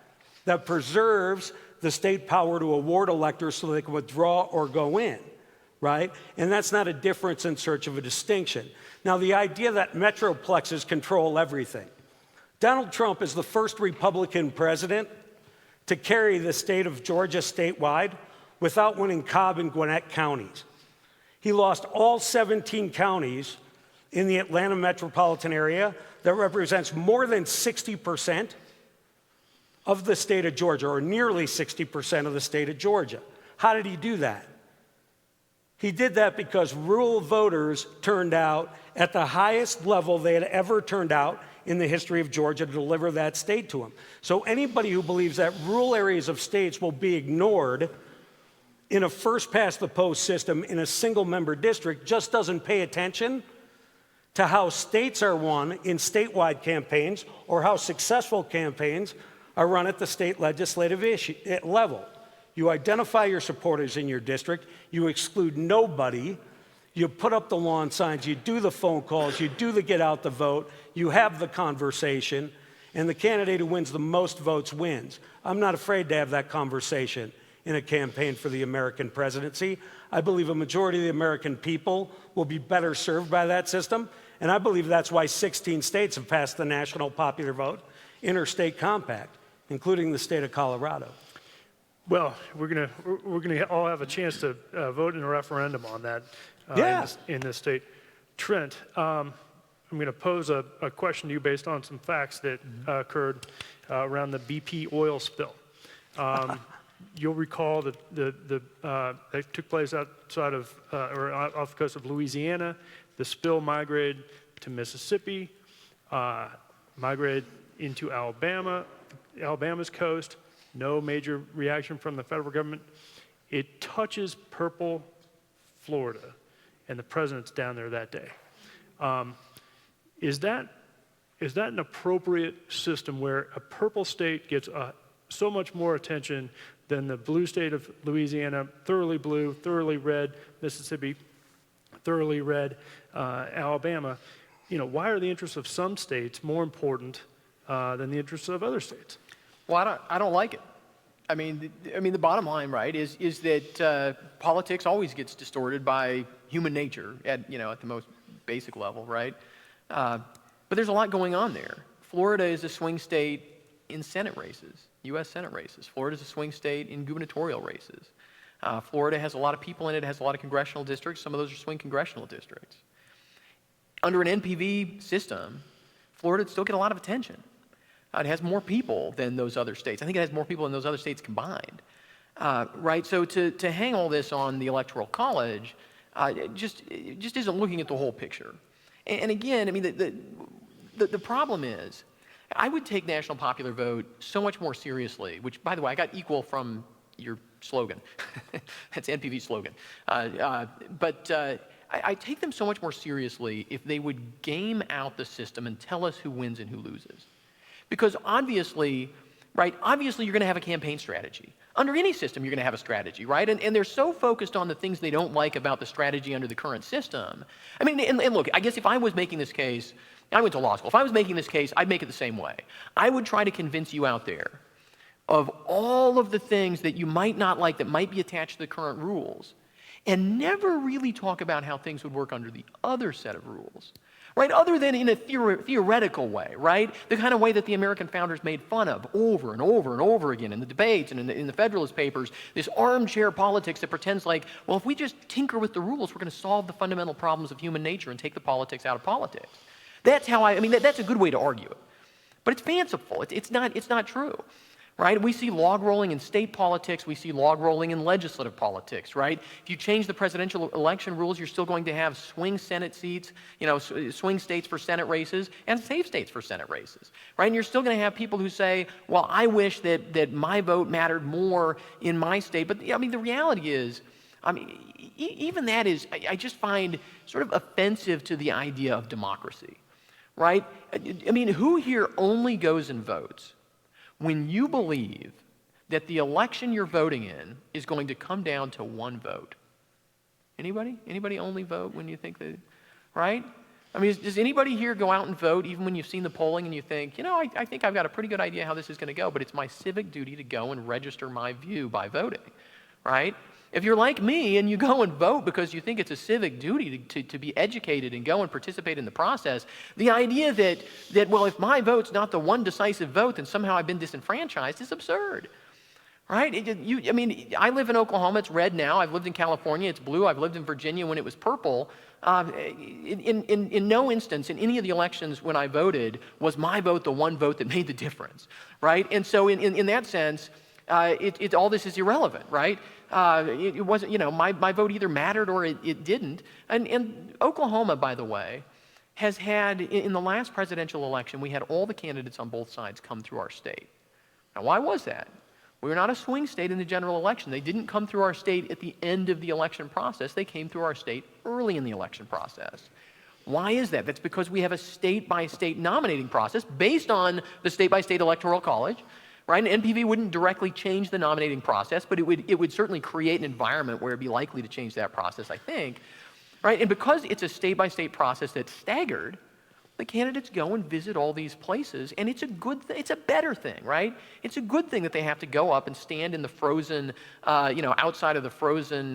that preserves the state power to award electors so they can withdraw or go in, right? And that's not a difference in search of a distinction. Now, the idea that metroplexes control everything. Donald Trump is the first Republican president to carry the state of Georgia statewide without winning Cobb and Gwinnett counties. He lost all 17 counties in the Atlanta metropolitan area that represents more than 60% of the state of Georgia, or nearly 60% of the state of Georgia. How did he do that? He did that because rural voters turned out at the highest level they had ever turned out in the history of Georgia to deliver that state to him. So anybody who believes that rural areas of states will be ignored in a first-past-the-post system in a single-member district just doesn't pay attention to how states are won in statewide campaigns or how successful campaigns are run at the state legislative level. You identify your supporters in your district, you exclude nobody, you put up the lawn signs, you do the phone calls, you do the get out the vote, you have the conversation, and the candidate who wins the most votes wins. I'm not afraid to have that conversation in a campaign for the American presidency. I believe a majority of the American people will be better served by that system, and I believe that's why 16 states have passed the national popular vote, Interstate Compact, including the state of Colorado. Well, we're gonna all have a chance to vote in a referendum on that in this state. Trent, I'm going to pose a question to you based on some facts that occurred around the BP oil spill. You'll recall that that took place outside of or off the coast of Louisiana. The spill migrated to Mississippi, migrated into Alabama's coast. No major reaction from the federal government. It touches purple Florida, and the president's down there that day. Is that an appropriate system where a purple state gets so much more attention than the blue state of Louisiana, thoroughly blue, thoroughly red, Mississippi, thoroughly red, Alabama? You know, why are the interests of some states more important than the interests of other states? Well, I don't like it. I mean, the bottom line, right, is that politics always gets distorted by human nature at the most basic level, right? But there's a lot going on there. Florida is a swing state in Senate races, U.S. Senate races. Florida is a swing state in gubernatorial races. Florida has a lot of people in it, has a lot of congressional districts. Some of those are swing congressional districts. Under an NPV system, Florida would still get a lot of attention. It has more people than those other states. I think it has more people than those other states combined. Right? So to hang all this on the Electoral College it just isn't looking at the whole picture. And again, I mean, the problem is, I would take national popular vote so much more seriously, which, by the way, I got equal from your slogan. That's NPV's slogan. But I take them so much more seriously if they would game out the system and tell us who wins and who loses. Because obviously, right, obviously you're going to have a campaign strategy. Under any system, you're going to have a strategy, right? And they're so focused on the things they don't like about the strategy under the current system. I mean, and look, I guess if I was making this case, I went to law school. If I was making this case, I'd make it the same way. I would try to convince you out there of all of the things that you might not like that might be attached to the current rules, and never really talk about how things would work under the other set of rules, right? Other than in a theoretical way, right? The kind of way that the American founders made fun of over and over and over again in the debates and in the Federalist Papers, this armchair politics that pretends like, well, if we just tinker with the rules, we're going to solve the fundamental problems of human nature and take the politics out of politics. That's how I mean, that's a good way to argue it. But it's fanciful. It's not true. Right? We see log rolling in state politics. We see log rolling in legislative politics, right? If you change the presidential election rules, you're still going to have swing Senate seats, swing states for Senate races and safe states for Senate races, right? And you're still going to have people who say, well, I wish that my vote mattered more in my state. But, I mean, the reality is, I mean, even that is, I just find sort of offensive to the idea of democracy, right? I mean, who here only goes and votes when you believe that the election you're voting in is going to come down to one vote? Anybody? Anybody only vote when you think that, right? I mean, does anybody here go out and vote even when you've seen the polling and you think, I think I've got a pretty good idea how this is going to go, but it's my civic duty to go and register my view by voting, right? If you're like me and you go and vote because you think it's a civic duty to be educated and go and participate in the process, the idea that well, if my vote's not the one decisive vote, then somehow I've been disenfranchised is absurd, right? I mean, I live in Oklahoma. It's red now. I've lived in California. It's blue. I've lived in Virginia when it was purple. In no instance in any of the elections when I voted was my vote the one vote that made the difference, right? And so in that sense, all this is irrelevant, right? It wasn't, my vote either mattered or it didn't. And Oklahoma, by the way, has had, in the last presidential election, we had all the candidates on both sides come through our state. Now, why was that? We were not a swing state in the general election. They didn't come through our state at the end of the election process. They came through our state early in the election process. Why is that? That's because we have a state-by-state nominating process based on the state-by-state Electoral College. Right? And NPV wouldn't directly change the nominating process, but it would certainly create an environment where it'd be likely to change that process, I think. Right? And because it's a state-by-state process that's staggered, the candidates go and visit all these places, and it's a good thing. It's a better thing, right? It's a good thing that they have to go up and stand in the frozen, outside of the frozen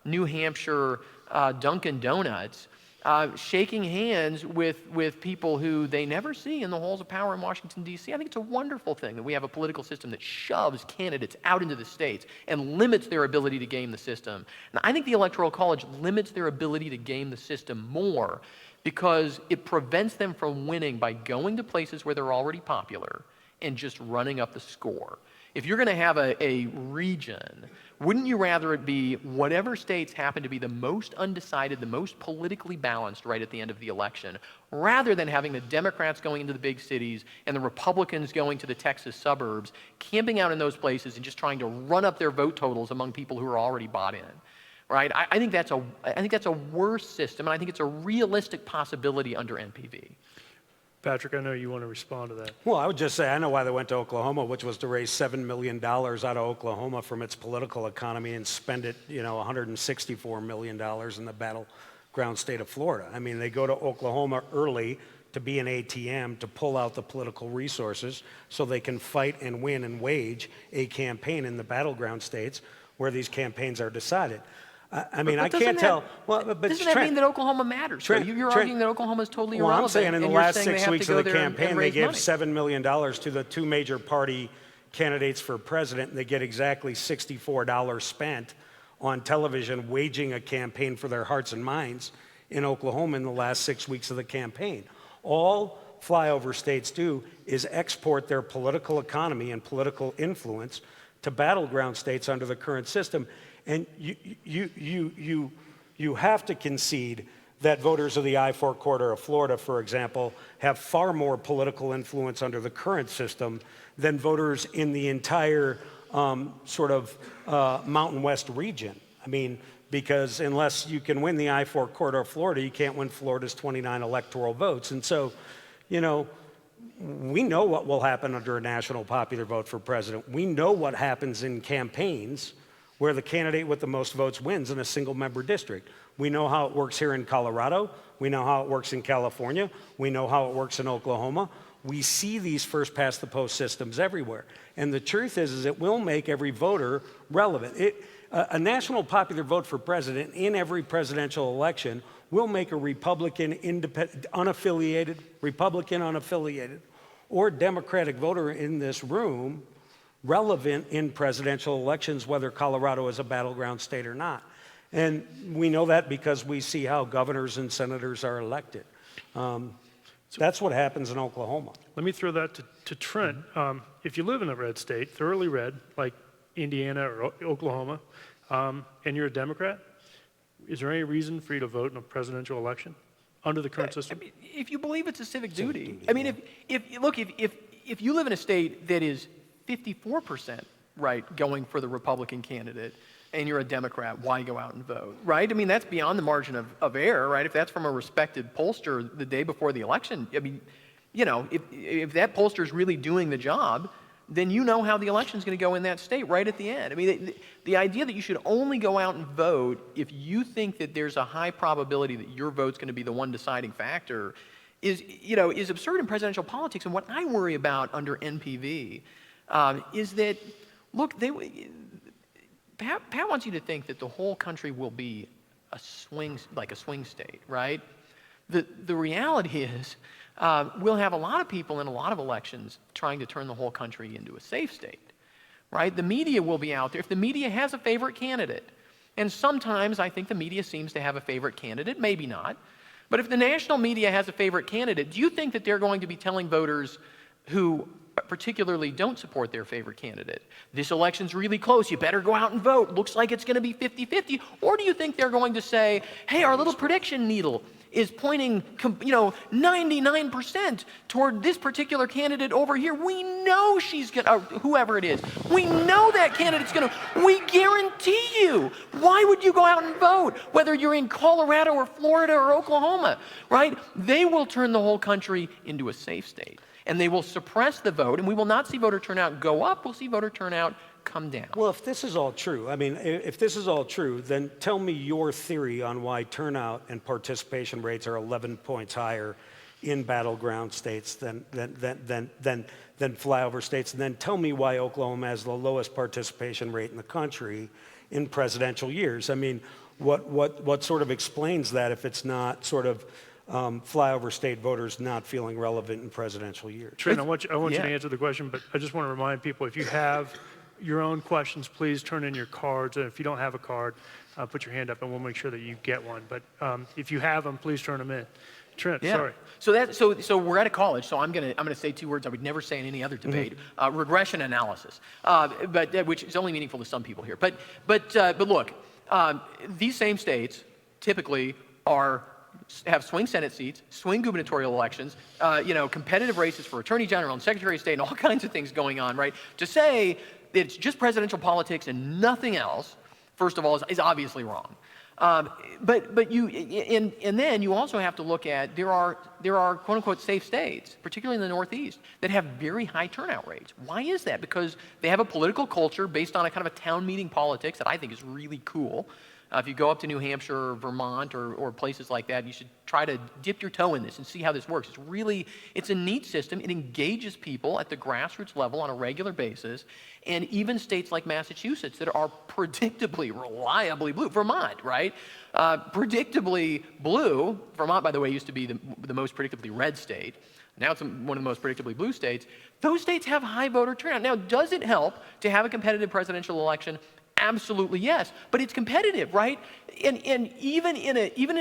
New Hampshire Dunkin' Donuts, shaking hands with people who they never see in the halls of power in Washington, D.C. I think it's a wonderful thing that we have a political system that shoves candidates out into the states and limits their ability to game the system. And I think the Electoral College limits their ability to game the system more because it prevents them from winning by going to places where they're already popular and just running up the score. If you're going to have a region, wouldn't you rather it be whatever states happen to be the most undecided, the most politically balanced right at the end of the election, rather than having the Democrats going into the big cities and the Republicans going to the Texas suburbs, camping out in those places and just trying to run up their vote totals among people who are already bought in? Right? I think that's a worse system, and I think it's a realistic possibility under NPV. Patrick, I know you want to respond to that. Well, I would just say I know why they went to Oklahoma, which was to raise $7 million out of Oklahoma from its political economy and spend it, $164 million in the battleground state of Florida. I mean, they go to Oklahoma early to be an ATM to pull out the political resources so they can fight and win and wage a campaign in the battleground states where these campaigns are decided. I mean, I doesn't can't that- tell. Well, but Doesn't that mean that Oklahoma matters? So Trent, you're Trent, arguing that Oklahoma is totally well, irrelevant. I'm saying in the and you're last saying they 6 have weeks to of go the there and campaign, they raise gave money. $7 million to the two major party candidates for president, and they get exactly $64 spent on television waging a campaign for their hearts and minds in Oklahoma in the last 6 weeks of the campaign. All flyover states do is export their political economy and political influence to battleground states under the current system. And you have to concede that voters of the I-4 corridor of Florida, for example, have far more political influence under the current system than voters in the entire Mountain West region. I mean, because unless you can win the I-4 corridor of Florida, you can't win Florida's 29 electoral votes. And so, you know, we know what will happen under a national popular vote for president. We know what happens in campaigns where the candidate with the most votes wins in a single member district. We know how it works here in Colorado. We know how it works in California. We know how it works in Oklahoma. We see these first past the post systems everywhere. And the truth is it will make every voter relevant. A national popular vote for president in every presidential election will make a Republican unaffiliated, or Democratic voter in this room relevant in presidential elections, whether Colorado is a battleground state or not. And we know that because we see how governors and senators are elected. That's what happens in Oklahoma. Let me throw that to Trent. If you live in a red state, thoroughly red, like Indiana or Oklahoma, and you're a Democrat, is there any reason for you to vote in a presidential election under the current system? I mean, if you believe it's a civic duty. I mean, if you live in a state that is 54% right going for the Republican candidate and you're a Democrat, why go out and vote, right? I mean, that's beyond the margin of error, right? If that's from a respected pollster the day before the election, I mean, you know, if that pollster is really doing the job, then you know how the election is going to go in that state right at the end. I mean, the idea that you should only go out and vote if you think that there's a high probability that your vote's going to be the one deciding factor is absurd in presidential politics. And what I worry about under NPV is that, look, Pat wants you to think that the whole country will be a swing state, right? The reality is we'll have a lot of people in a lot of elections trying to turn the whole country into a safe state, right? The media will be out there. If the media has a favorite candidate, and sometimes I think the media seems to have a favorite candidate, maybe not, but if the national media has a favorite candidate, do you think that they're going to be telling voters who particularly don't support their favorite candidate, this election's really close, you better go out and vote, looks like it's going to be 50-50, or do you think they're going to say, hey, our little prediction needle is pointing, 99% toward this particular candidate over here. We know she's going to, whoever it is, we know that candidate's going to, we guarantee you. Why would you go out and vote? Whether you're in Colorado or Florida or Oklahoma, right? They will turn the whole country into a safe state. And they will suppress the vote, and we will not see voter turnout go up, we'll see voter turnout come down. Well, if this is all true, I mean, if this is all true, then tell me your theory on why turnout and participation rates are 11 points higher in battleground states than flyover states, and then tell me why Oklahoma has the lowest participation rate in the country in presidential years. I mean, what sort of explains that if it's not sort of flyover state voters not feeling relevant in presidential years? Trent, I want you to answer the question, but I just want to remind people, if you have your own questions, please turn in your cards. And if you don't have a card, put your hand up and we'll make sure that you get one. But if you have them, please turn them in. Trent, sorry. So we're at a college, so I'm gonna say two words I would never say in any other debate: regression analysis, but which is only meaningful to some people here. But look, these same states typically have swing Senate seats, swing gubernatorial elections, competitive races for Attorney General and Secretary of State, and all kinds of things going on, right? To say that it's just presidential politics and nothing else, first of all, is obviously wrong. But then you also have to look at there are quote unquote safe states, particularly in the Northeast, that have very high turnout rates. Why is that? Because they have a political culture based on a kind of a town meeting politics that I think is really cool. If you go up to New Hampshire or Vermont or places like that, you should try to dip your toe in this and see how this works. It's a neat system. It engages people at the grassroots level on a regular basis. And even states like Massachusetts that are predictably, reliably blue, Vermont, right? Predictably blue. Vermont, by the way, used to be the most predictably red state. Now it's one of the most predictably blue states. Those states have high voter turnout. Now, does it help to have a competitive presidential election? Absolutely yes, but it's competitive, right? And even in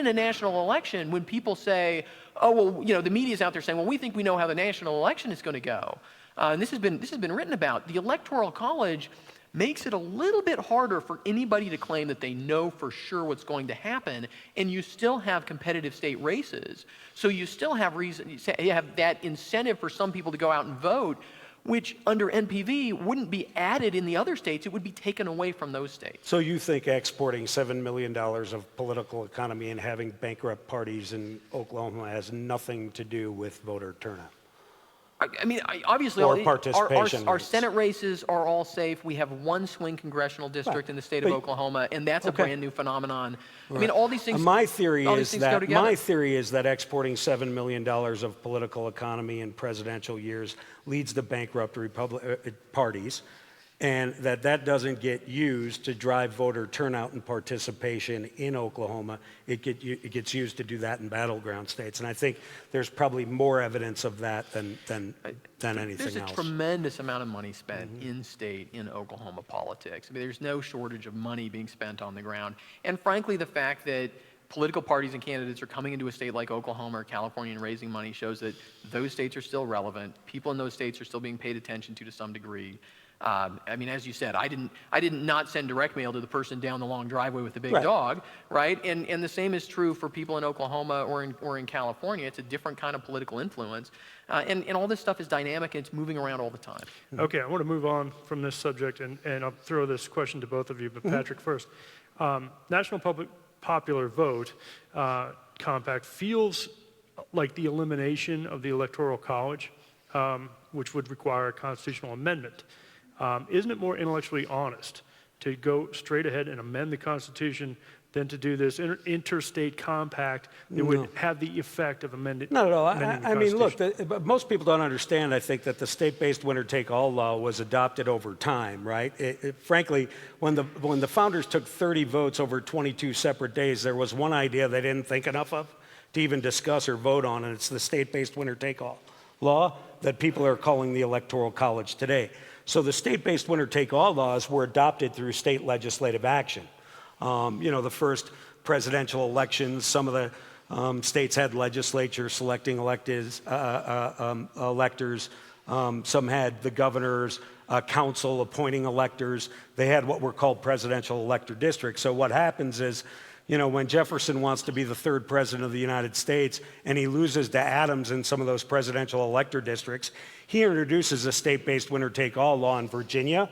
a national election, when people say, oh, well, you know, the media's out there saying, well, we think we know how the national election is going to go. And this has been written about. The Electoral College makes it a little bit harder for anybody to claim that they know for sure what's going to happen, and you still have competitive state races. So you still have you have that incentive for some people to go out and vote, which under NPV wouldn't be added in the other states, it would be taken away from those states. So you think exporting $7 million of political economy and having bankrupt parties in Oklahoma has nothing to do with voter turnout? I mean, obviously, Or participation our rates. Senate races are all safe. We have one swing congressional district in the state of Oklahoma, and that's a brand new phenomenon. I mean, all these things. My theory all these is things go together. that exporting $7 million of political economy in presidential years leads to bankrupt parties, and that doesn't get used to drive voter turnout and participation in Oklahoma. It gets used to do that in battleground states, and I think there's probably more evidence of that than anything There's a else. tremendous amount of money spent in-state in Oklahoma politics. I mean, there's no shortage of money being spent on the ground. And frankly, the fact that political parties and candidates are coming into a state like Oklahoma or California and raising money shows that those states are still relevant. People in those states are still being paid attention to some degree. I mean, as you said, I did not send direct mail to the person down the long driveway with the big dog, right? And the same is true for people in Oklahoma or in California. It's a different kind of political influence. And all this stuff is dynamic and it's moving around all the time. Okay, I want to move on from this subject, and I'll throw this question to both of you, but Patrick first. National Popular Vote Compact feels like the elimination of the Electoral College, which would require a constitutional amendment. Isn't it more intellectually honest to go straight ahead and amend the Constitution than to do this interstate compact that would have the effect of amending Not at all. amending the I mean, look, Constitution? most people don't understand, I think, that the state-based winner-take-all law was adopted over time, right? Frankly, when the founders took 30 votes over 22 separate days, there was one idea they didn't think enough of to even discuss or vote on, and it's the state-based winner-take-all law that people are calling the Electoral College today. So the state-based winner-take-all laws were adopted through state legislative action. You know, the first presidential elections, some of the states had legislatures selecting electors. Some had the governor's council appointing electors. They had what were called presidential elector districts. So what happens is, you know, when Jefferson wants to be the third president of the United States and he loses to Adams in some of those presidential elector districts, he introduces a state-based winner-take-all law in Virginia,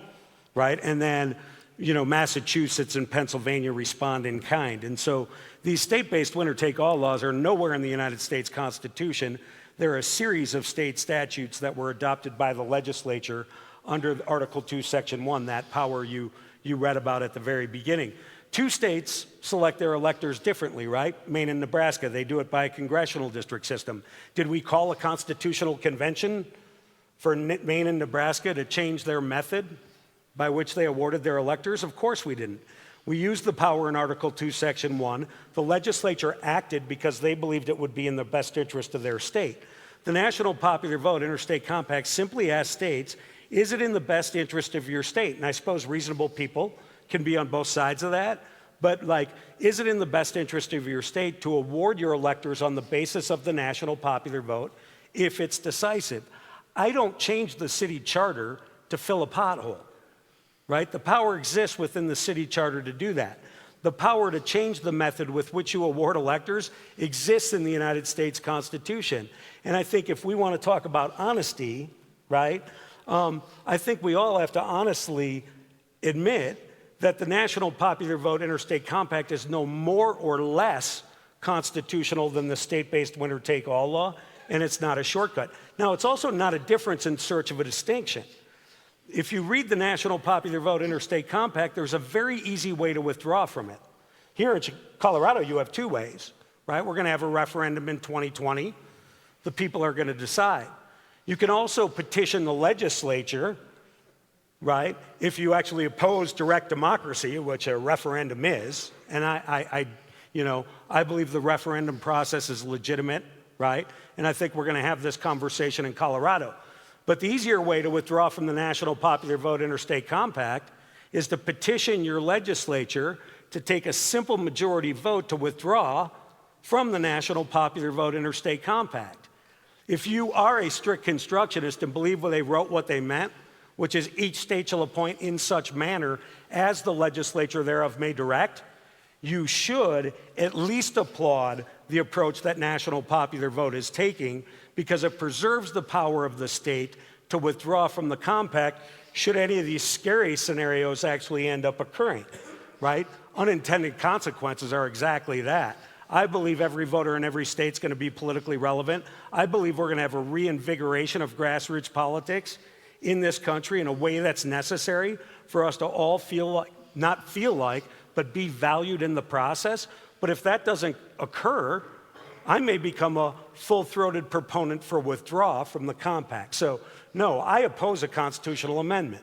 right? And then, you know, Massachusetts and Pennsylvania respond in kind. And so these state-based winner-take-all laws are nowhere in the United States Constitution. They're a series of state statutes that were adopted by the legislature under Article 2, Section 1, that power you read about at the very beginning. Two states select their electors differently, right? Maine and Nebraska, they do it by a congressional district system. Did we call a constitutional convention for Maine and Nebraska to change their method by which they awarded their electors? Of course we didn't. We used the power in Article 2, Section 1. The legislature acted because they believed it would be in the best interest of their state. The National Popular Vote, Interstate Compacts, simply asked states, is it in the best interest of your state? And I suppose reasonable people can be on both sides of that. But like, is it in the best interest of your state to award your electors on the basis of the national popular vote if it's decisive? I don't change the city charter to fill a pothole, right? The power exists within the city charter to do that. The power to change the method with which you award electors exists in the United States Constitution. And I think if we want to talk about honesty, right, I think we all have to honestly admit that the National Popular Vote Interstate Compact is no more or less constitutional than the state-based winner-take-all law, and it's not a shortcut. Now, it's also not a difference in search of a distinction. If you read the National Popular Vote Interstate Compact, there's a very easy way to withdraw from it. Here in Colorado, you have two ways, right? We're going to have a referendum in 2020. The people are going to decide. You can also petition the legislature, right, if you actually oppose direct democracy, which a referendum is. And I believe the referendum process is legitimate, right? And I think we're going to have this conversation in Colorado. But the easier way to withdraw from the National Popular Vote Interstate Compact is to petition your legislature to take a simple majority vote to withdraw from the National Popular Vote Interstate Compact. If you are a strict constructionist and believe they wrote what they meant, which is each state shall appoint in such manner as the legislature thereof may direct, you should at least applaud the approach that National Popular Vote is taking, because it preserves the power of the state to withdraw from the compact should any of these scary scenarios actually end up occurring, right? Unintended consequences are exactly that. I believe every voter in every state is going to be politically relevant. I believe we're going to have a reinvigoration of grassroots politics in this country in a way that's necessary for us to all feel like, not feel like, but be valued in the process. But if that doesn't occur, I may become a full-throated proponent for withdrawal from the compact. So, no, I oppose a constitutional amendment.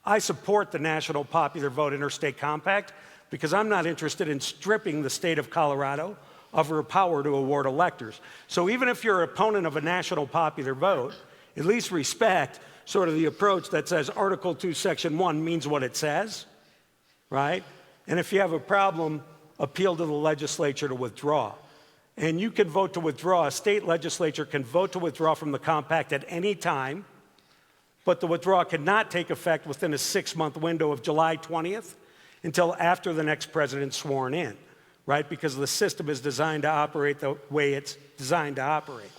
I support the National Popular Vote Interstate Compact because I'm not interested in stripping the state of Colorado of her power to award electors. So even if you're an opponent of a national popular vote, at least respect sort of the approach that says Article 2, Section 1 means what it says, right? And if you have a problem, appeal to the legislature to withdraw. And you can vote to withdraw. A state legislature can vote to withdraw from the compact at any time, but the withdrawal cannot take effect within a 6-month window of July 20th until after the next president's sworn in, right? Because the system is designed to operate the way it's designed to operate.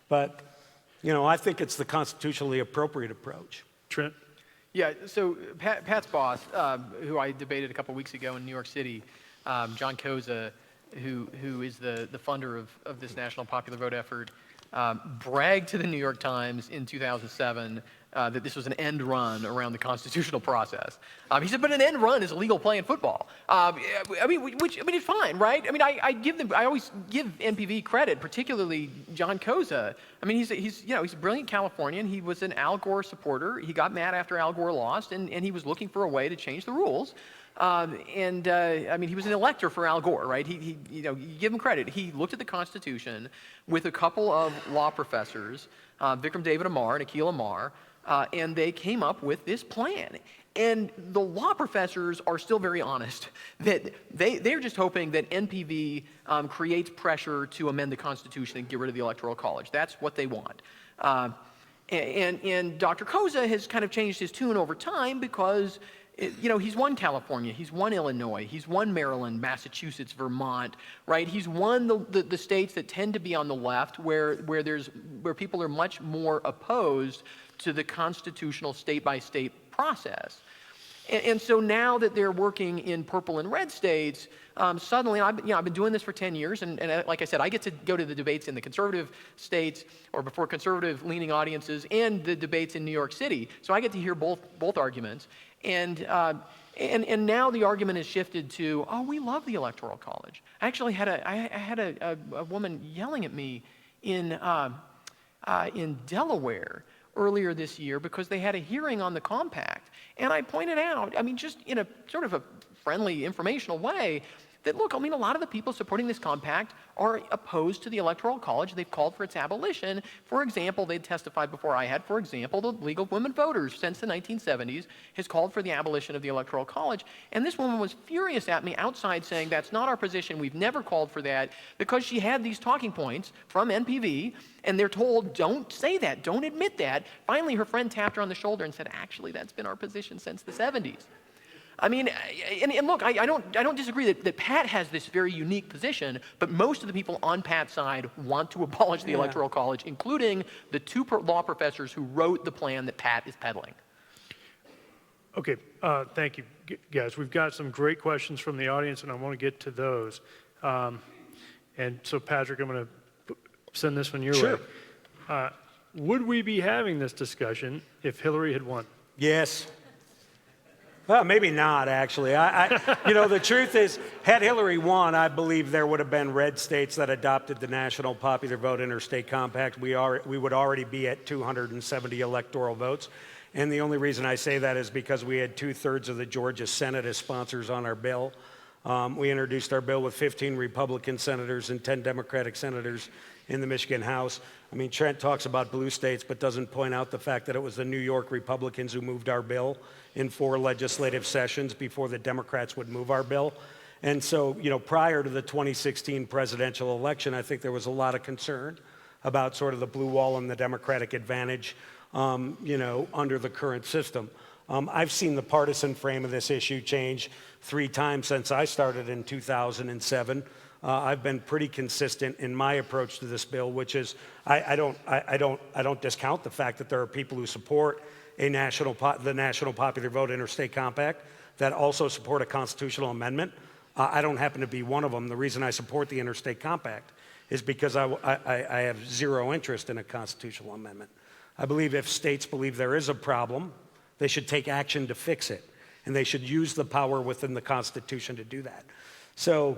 But, I think it's the constitutionally appropriate approach. Trent? Yeah, so Pat's boss, who I debated a couple weeks ago in New York City, John Koza, who is the funder of this national popular vote effort, bragged to the New York Times in 2007 that this was an end run around the constitutional process. He said, but an end run is a legal play in football. It's fine, right? I always give NPV credit, particularly John Koza. He's a brilliant Californian. He was an Al Gore supporter. He got mad after Al Gore lost, and he was looking for a way to change the rules. He was an elector for Al Gore, right? You give him credit. He looked at the Constitution with a couple of law professors, Vikram David Amar and Akhil Amar, and they came up with this plan. And the law professors are still very honest that they're just hoping that NPV creates pressure to amend the Constitution and get rid of the Electoral College. That's what they want. And Dr. Koza has kind of changed his tune over time because he's won California, he's won Illinois, he's won Maryland, Massachusetts, Vermont, right? He's won the states that tend to be on the left where people are much more opposed to the constitutional state-by-state process. And so now that they're working in purple and red states, suddenly, I've been doing this for 10 years, and like I said, I get to go to the debates in the conservative states or before conservative-leaning audiences and the debates in New York City. So I get to hear both arguments. And now the argument has shifted to, oh, we love the Electoral College. I actually had a woman yelling at me in Delaware earlier this year because they had a hearing on the compact. And I pointed out, just in a sort of a friendly, informational way, that look, a lot of the people supporting this compact are opposed to the Electoral College. They've called for its abolition. For example, they testified before I had, for example, the League of Women Voters since the 1970s has called for the abolition of the Electoral College. And this woman was furious at me outside saying, that's not our position. We've never called for that, because she had these talking points from NPV, and they're told, don't say that, don't admit that. Finally, her friend tapped her on the shoulder and said, actually, that's been our position since the 70s. Look, I don't disagree that Pat has this very unique position, but most of the people on Pat's side want to abolish the Electoral College, including the two law professors who wrote the plan that Pat is peddling. Okay, thank you, guys. We've got some great questions from the audience, and I want to get to those. And so, Patrick, I'm going to send this one your way. Would we be having this discussion if Hillary had won? Yes. Well, maybe not, actually. The truth is, had Hillary won, I believe there would have been red states that adopted the National Popular Vote Interstate Compact. We would already be at 270 electoral votes. And the only reason I say that is because we had 2/3 of the Georgia Senate as sponsors on our bill. We introduced our bill with 15 Republican senators and 10 Democratic senators in the Michigan House. I mean, Trent talks about blue states, but doesn't point out the fact that it was the New York Republicans who moved our bill in 4 legislative sessions before the Democrats would move our bill. And so, prior to the 2016 presidential election, I think there was a lot of concern about sort of the blue wall and the Democratic advantage, under the current system. I've seen the partisan frame of this issue change 3 times since I started in 2007. I've been pretty consistent in my approach to this bill, which is I don't discount the fact that there are people who support the National Popular Vote Interstate Compact that also support a constitutional amendment. I don't happen to be one of them. The reason I support the Interstate Compact is because I have zero interest in a constitutional amendment. I believe if states believe there is a problem, they should take action to fix it, and they should use the power within the Constitution to do that. So,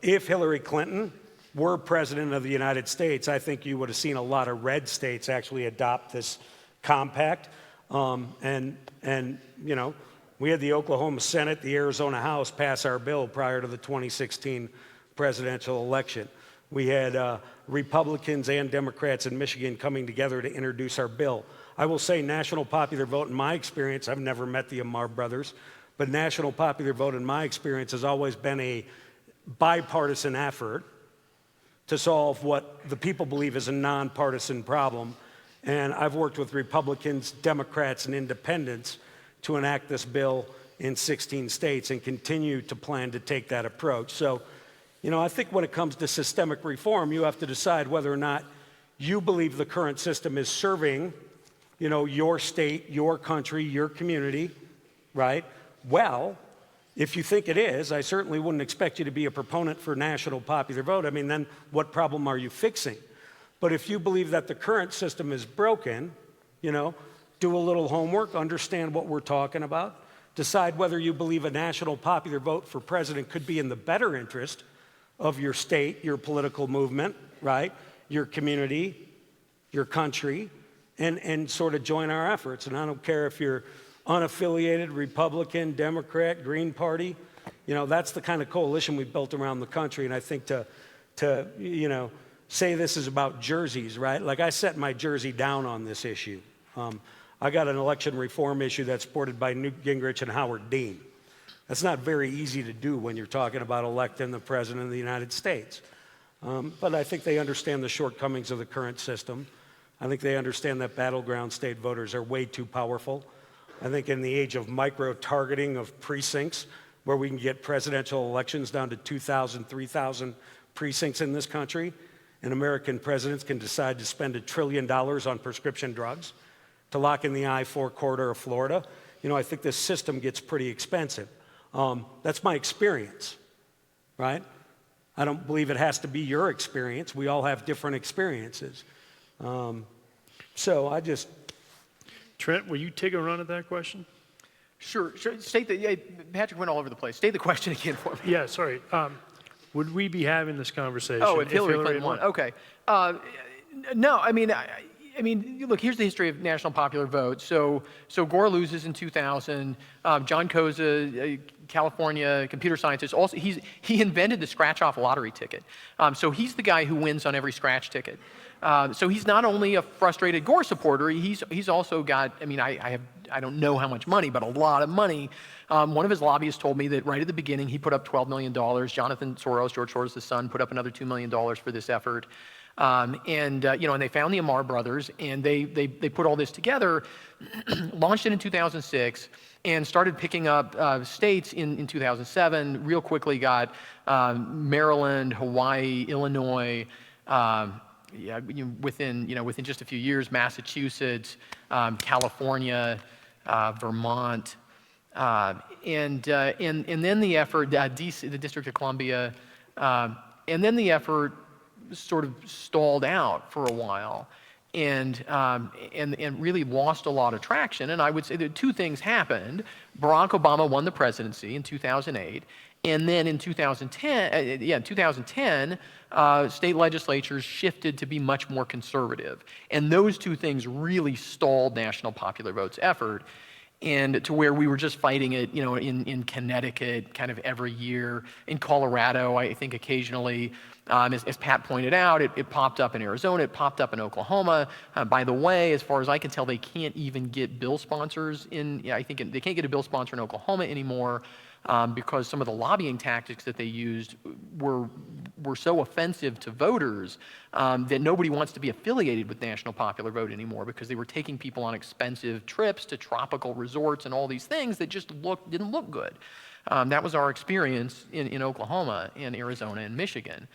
if Hillary Clinton were president of the United States, I think you would have seen a lot of red states actually adopt this compact. We had the Oklahoma Senate, the Arizona House pass our bill prior to the 2016 presidential election. We had Republicans and Democrats in Michigan coming together to introduce our bill. I will say national popular vote, in my experience, I've never met the Amar brothers, but national popular vote, in my experience, has always been a bipartisan effort to solve what the people believe is a nonpartisan problem. And I've worked with Republicans, Democrats, and independents to enact this bill in 16 states and continue to plan to take that approach. So, I think when it comes to systemic reform, you have to decide whether or not you believe the current system is serving, your state, your country, your community, right? Well, if you think it is, I certainly wouldn't expect you to be a proponent for national popular vote. I mean, then what problem are you fixing? But if you believe that the current system is broken, do a little homework, understand what we're talking about, decide whether you believe a national popular vote for president could be in the better interest of your state, your political movement, right? Your community, your country, and sort of join our efforts. And I don't care if you're unaffiliated, Republican, Democrat, Green Party, that's the kind of coalition we've built around the country. And I think to say this is about jerseys, right? Like I set my jersey down on this issue. I got an election reform issue that's supported by Newt Gingrich and Howard Dean. That's not very easy to do when you're talking about electing the President of the United States. But I think they understand the shortcomings of the current system. I think they understand that battleground state voters are way too powerful. I think in the age of micro-targeting of precincts, where we can get presidential elections down to 2,000, 3,000 precincts in this country, and American presidents can decide to spend $1 trillion on prescription drugs to lock in the I-4 corridor of Florida, I think this system gets pretty expensive. That's my experience, right? I don't believe it has to be your experience. We all have different experiences. Trent, will you take a run at that question? Sure. Patrick went all over the place. State the question again for me. Yeah, sorry. Would we be having this conversation if Hillary Clinton won? Okay. No, I mean, look, here's the history of national popular vote. So Gore loses in 2000. John Koza, California computer scientist, also he invented the scratch-off lottery ticket. So he's the guy who wins on every scratch ticket. So he's not only a frustrated Gore supporter, he's also got, I don't know how much money, but a lot of money. One of his lobbyists told me that right at the beginning he put up $12 million. Jonathan Soros, George Soros' son, put up another $2 million for this effort. And they found the Amar brothers, and they put all this together, launched it in 2006, and started picking up states in 2007. Real quickly got Maryland, Hawaii, Illinois. Within just a few years, Massachusetts, California, Vermont, and then the effort, DC, the District of Columbia, and then the effort sort of stalled out for a while. and really lost a lot of traction. And I would say that two things happened. Barack Obama won the presidency in 2008, and then in 2010, state legislatures shifted to be much more conservative. And those two things really stalled national popular vote's effort, and to where we were just fighting it, in Connecticut kind of every year. In Colorado, I think occasionally, as Pat pointed out, it popped up in Arizona, it popped up in Oklahoma. By the way, as far as I can tell, they can't even get bill sponsors they can't get a bill sponsor in Oklahoma anymore because some of the lobbying tactics that they used were so offensive to voters that nobody wants to be affiliated with National Popular Vote anymore because they were taking people on expensive trips to tropical resorts and all these things that just didn't look good. That was our experience in Oklahoma and Arizona and Michigan.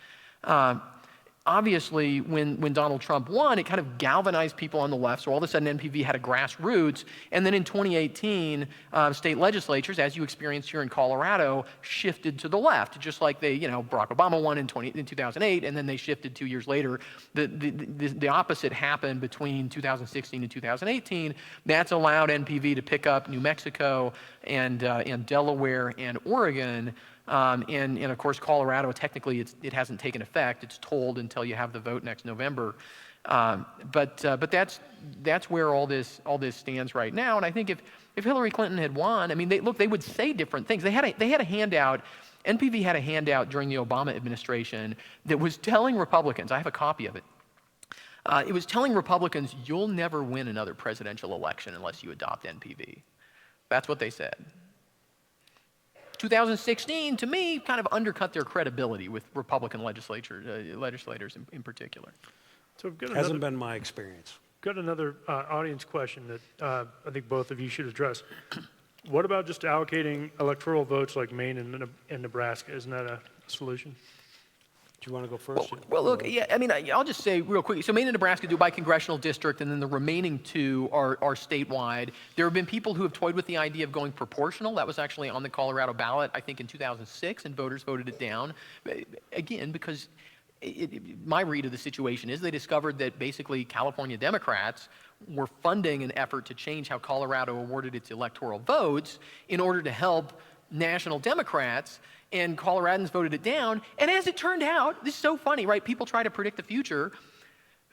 Obviously, when Donald Trump won, it kind of galvanized people on the left, so all of a sudden NPV had a grassroots, and then in 2018, state legislatures, as you experienced here in Colorado, shifted to the left, just like Barack Obama won in 2008, and then they shifted 2 years later. The opposite happened between 2016 and 2018. That's allowed NPV to pick up New Mexico and Delaware and Oregon. And of course, Colorado, technically, it hasn't taken effect. It's tolled until you have the vote next November. But that's where all this stands right now. And I think if Hillary Clinton had won, I mean, they would say different things. They had a handout. NPV had a handout during the Obama administration that was telling Republicans. I have a copy of it. It was telling Republicans, you'll never win another presidential election unless you adopt NPV. That's what they said. 2016, to me, kind of undercut their credibility with Republican legislators in particular. So Hasn't been my experience. Got another audience question that I think both of you should address. What about just allocating electoral votes like Maine and Nebraska? Isn't that a solution? Do you want to go first? Well, look, yeah, I mean, I'll just say real quick. So Maine and Nebraska do by congressional district, and then the remaining two are statewide. There have been people who have toyed with the idea of going proportional. That was actually on the Colorado ballot, I think, in 2006, and voters voted it down. Again, because my read of the situation is they discovered that basically California Democrats were funding an effort to change how Colorado awarded its electoral votes in order to help national Democrats, and Coloradans voted it down. And as it turned out, this is so funny, right? People try to predict the future.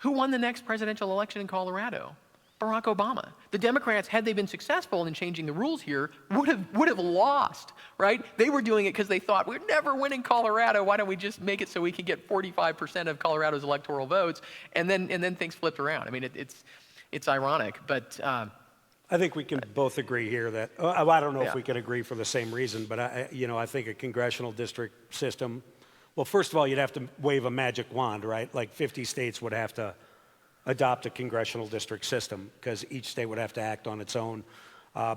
Who won the next presidential election in Colorado? Barack Obama. The Democrats, had they been successful in changing the rules here, would have lost, right? They were doing it because they thought, we're never winning Colorado. Why don't we just make it so we can get 45% of Colorado's electoral votes? And then things flipped around. I mean, it's ironic, but I think we can both agree here that, I don't know if we can agree for the same reason, but I think a congressional district system, well, first of all, you'd have to wave a magic wand, right? Like 50 states would have to adopt a congressional district system because each state would have to act on its own.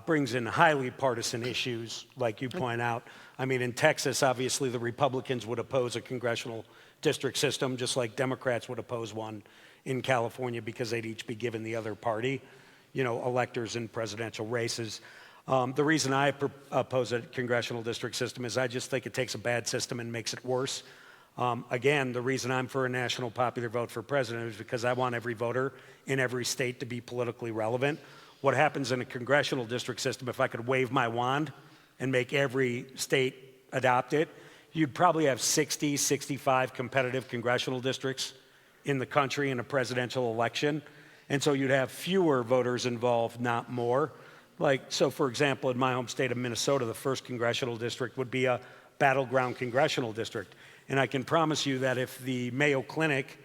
Brings in highly partisan issues, like you point out. I mean, in Texas, obviously, the Republicans would oppose a congressional district system, just like Democrats would oppose one in California because they'd each be given the other party, electors in presidential races. The reason I oppose a congressional district system is I just think it takes a bad system and makes it worse. Again, the reason I'm for a national popular vote for president is because I want every voter in every state to be politically relevant. What happens in a congressional district system, if I could wave my wand and make every state adopt it, you'd probably have 60, 65 competitive congressional districts in the country in a presidential election. And so you'd have fewer voters involved, not more. So for example, in my home state of Minnesota, the first congressional district would be a battleground congressional district. And I can promise you that if the Mayo Clinic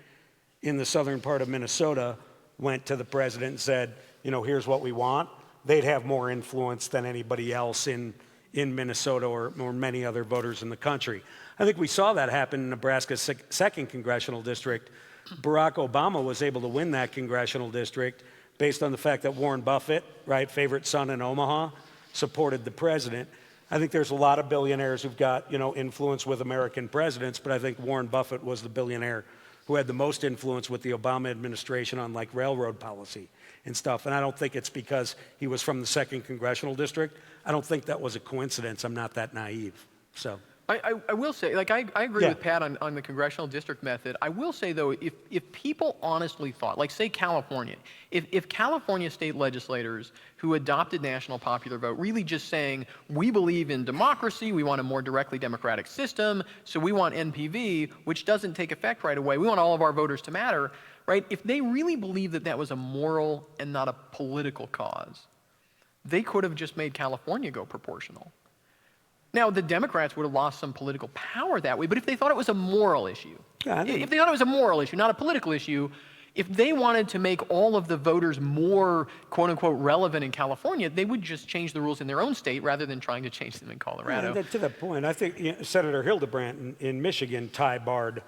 in the southern part of Minnesota went to the president and said, here's what we want, they'd have more influence than anybody else in Minnesota or many other voters in the country. I think we saw that happen in Nebraska's second congressional district. Barack Obama was able to win that congressional district based on the fact that Warren Buffett, right, favorite son in Omaha, supported the president. I think there's a lot of billionaires who've got, influence with American presidents, but I think Warren Buffett was the billionaire who had the most influence with the Obama administration on railroad policy and stuff. And I don't think it's because he was from the second congressional district. I don't think that was a coincidence. I'm not that naive. So. I will say, like, I agree Yeah. with Pat on the congressional district method. I will say, though, if people honestly thought, like, say California, if California state legislators who adopted national popular vote really just saying, we believe in democracy, we want a more directly democratic system, so we want NPV, which doesn't take effect right away, we want all of our voters to matter, right? If they really believed that that was a moral and not a political cause, they could have just made California go proportional. Now, the Democrats would have lost some political power that way, but if they thought it was a moral issue, if they thought it was a moral issue, not a political issue, if they wanted to make all of the voters more, quote unquote, relevant in California, they would just change the rules in their own state rather than trying to change them in Colorado. To that point, I think Senator Hildebrandt in Michigan tie-barred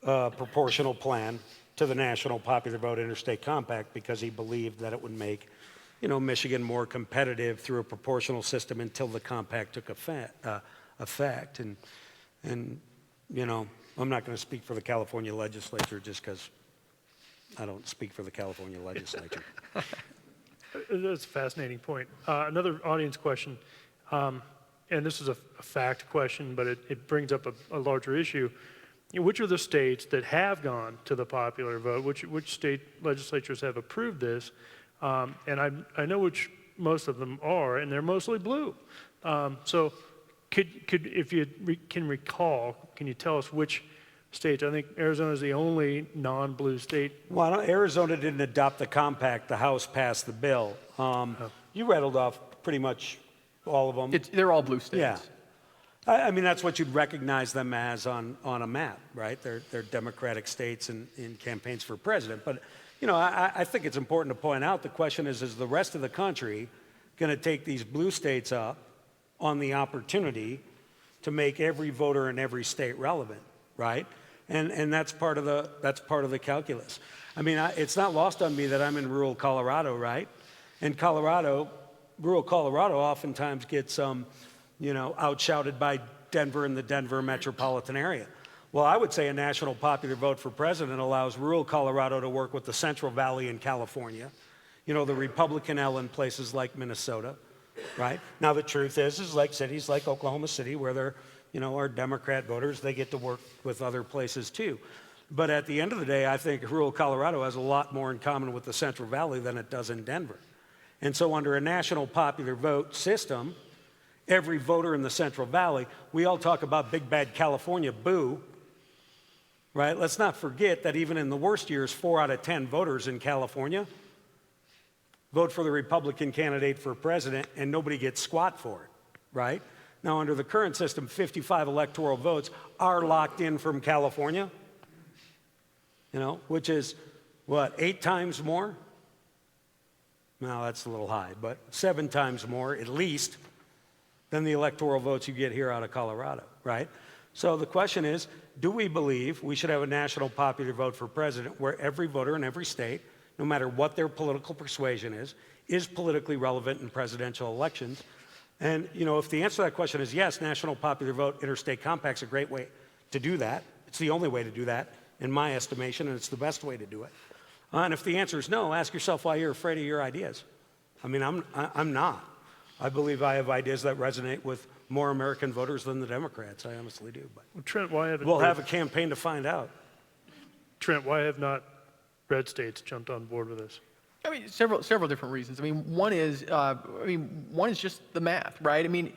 proportional plan to the National Popular Vote Interstate Compact because he believed that it would make Michigan more competitive through a proportional system until the compact took effect. And I'm not going to speak for the California legislature just because I don't speak for the California legislature. That's a fascinating point. Another audience question, and this is a fact question, but it brings up a larger issue. Which are the states that have gone to the popular vote? Which state legislatures have approved this? And I know which most of them are, and they're mostly blue. So if you can recall, can you tell us which states? I think Arizona is the only non-blue state. Well, Arizona didn't adopt the compact. The House passed the bill. You rattled off pretty much all of them. They're all blue states. Yeah. I mean, that's what you'd recognize them as on a map, right? They're Democratic states in campaigns for president. But I think it's important to point out the question is the rest of the country going to take these blue states up on the opportunity to make every voter in every state relevant, right? And that's part of the calculus. I mean, it's not lost on me that I'm in rural Colorado, right? And rural Colorado oftentimes gets outshouted by Denver and the Denver metropolitan area. Well, I would say a national popular vote for president allows rural Colorado to work with the Central Valley in California, the Republican L in places like Minnesota, right? Now, the truth is like cities like Oklahoma City where they're, are Democrat voters, they get to work with other places too. But at the end of the day, I think rural Colorado has a lot more in common with the Central Valley than it does in Denver. And so under a national popular vote system, every voter in the Central Valley, we all talk about big bad California, boo, right? Let's not forget that even in the worst years, 4 out of 10 voters in California vote for the Republican candidate for president and nobody gets squat for it, right? Now, under the current system, 55 electoral votes are locked in from California, which is, 8 times more? No, that's a little high, but 7 times more, at least, than the electoral votes you get here out of Colorado, right? So the question is, do we believe we should have a national popular vote for president where every voter in every state, no matter what their political persuasion is politically relevant in presidential elections? And, if the answer to that question is yes, national popular vote, interstate compacts are a great way to do that. It's the only way to do that, in my estimation, and it's the best way to do it. And if the answer is no, ask yourself why you're afraid of your ideas. I mean, I'm not. I believe I have ideas that resonate with more American voters than the Democrats. I honestly do. But Well, Trent, why haven't we'll have a campaign to find out. Trent, why have not red states jumped on board with this? I mean, several different reasons. I mean, one is just the math, right? I mean,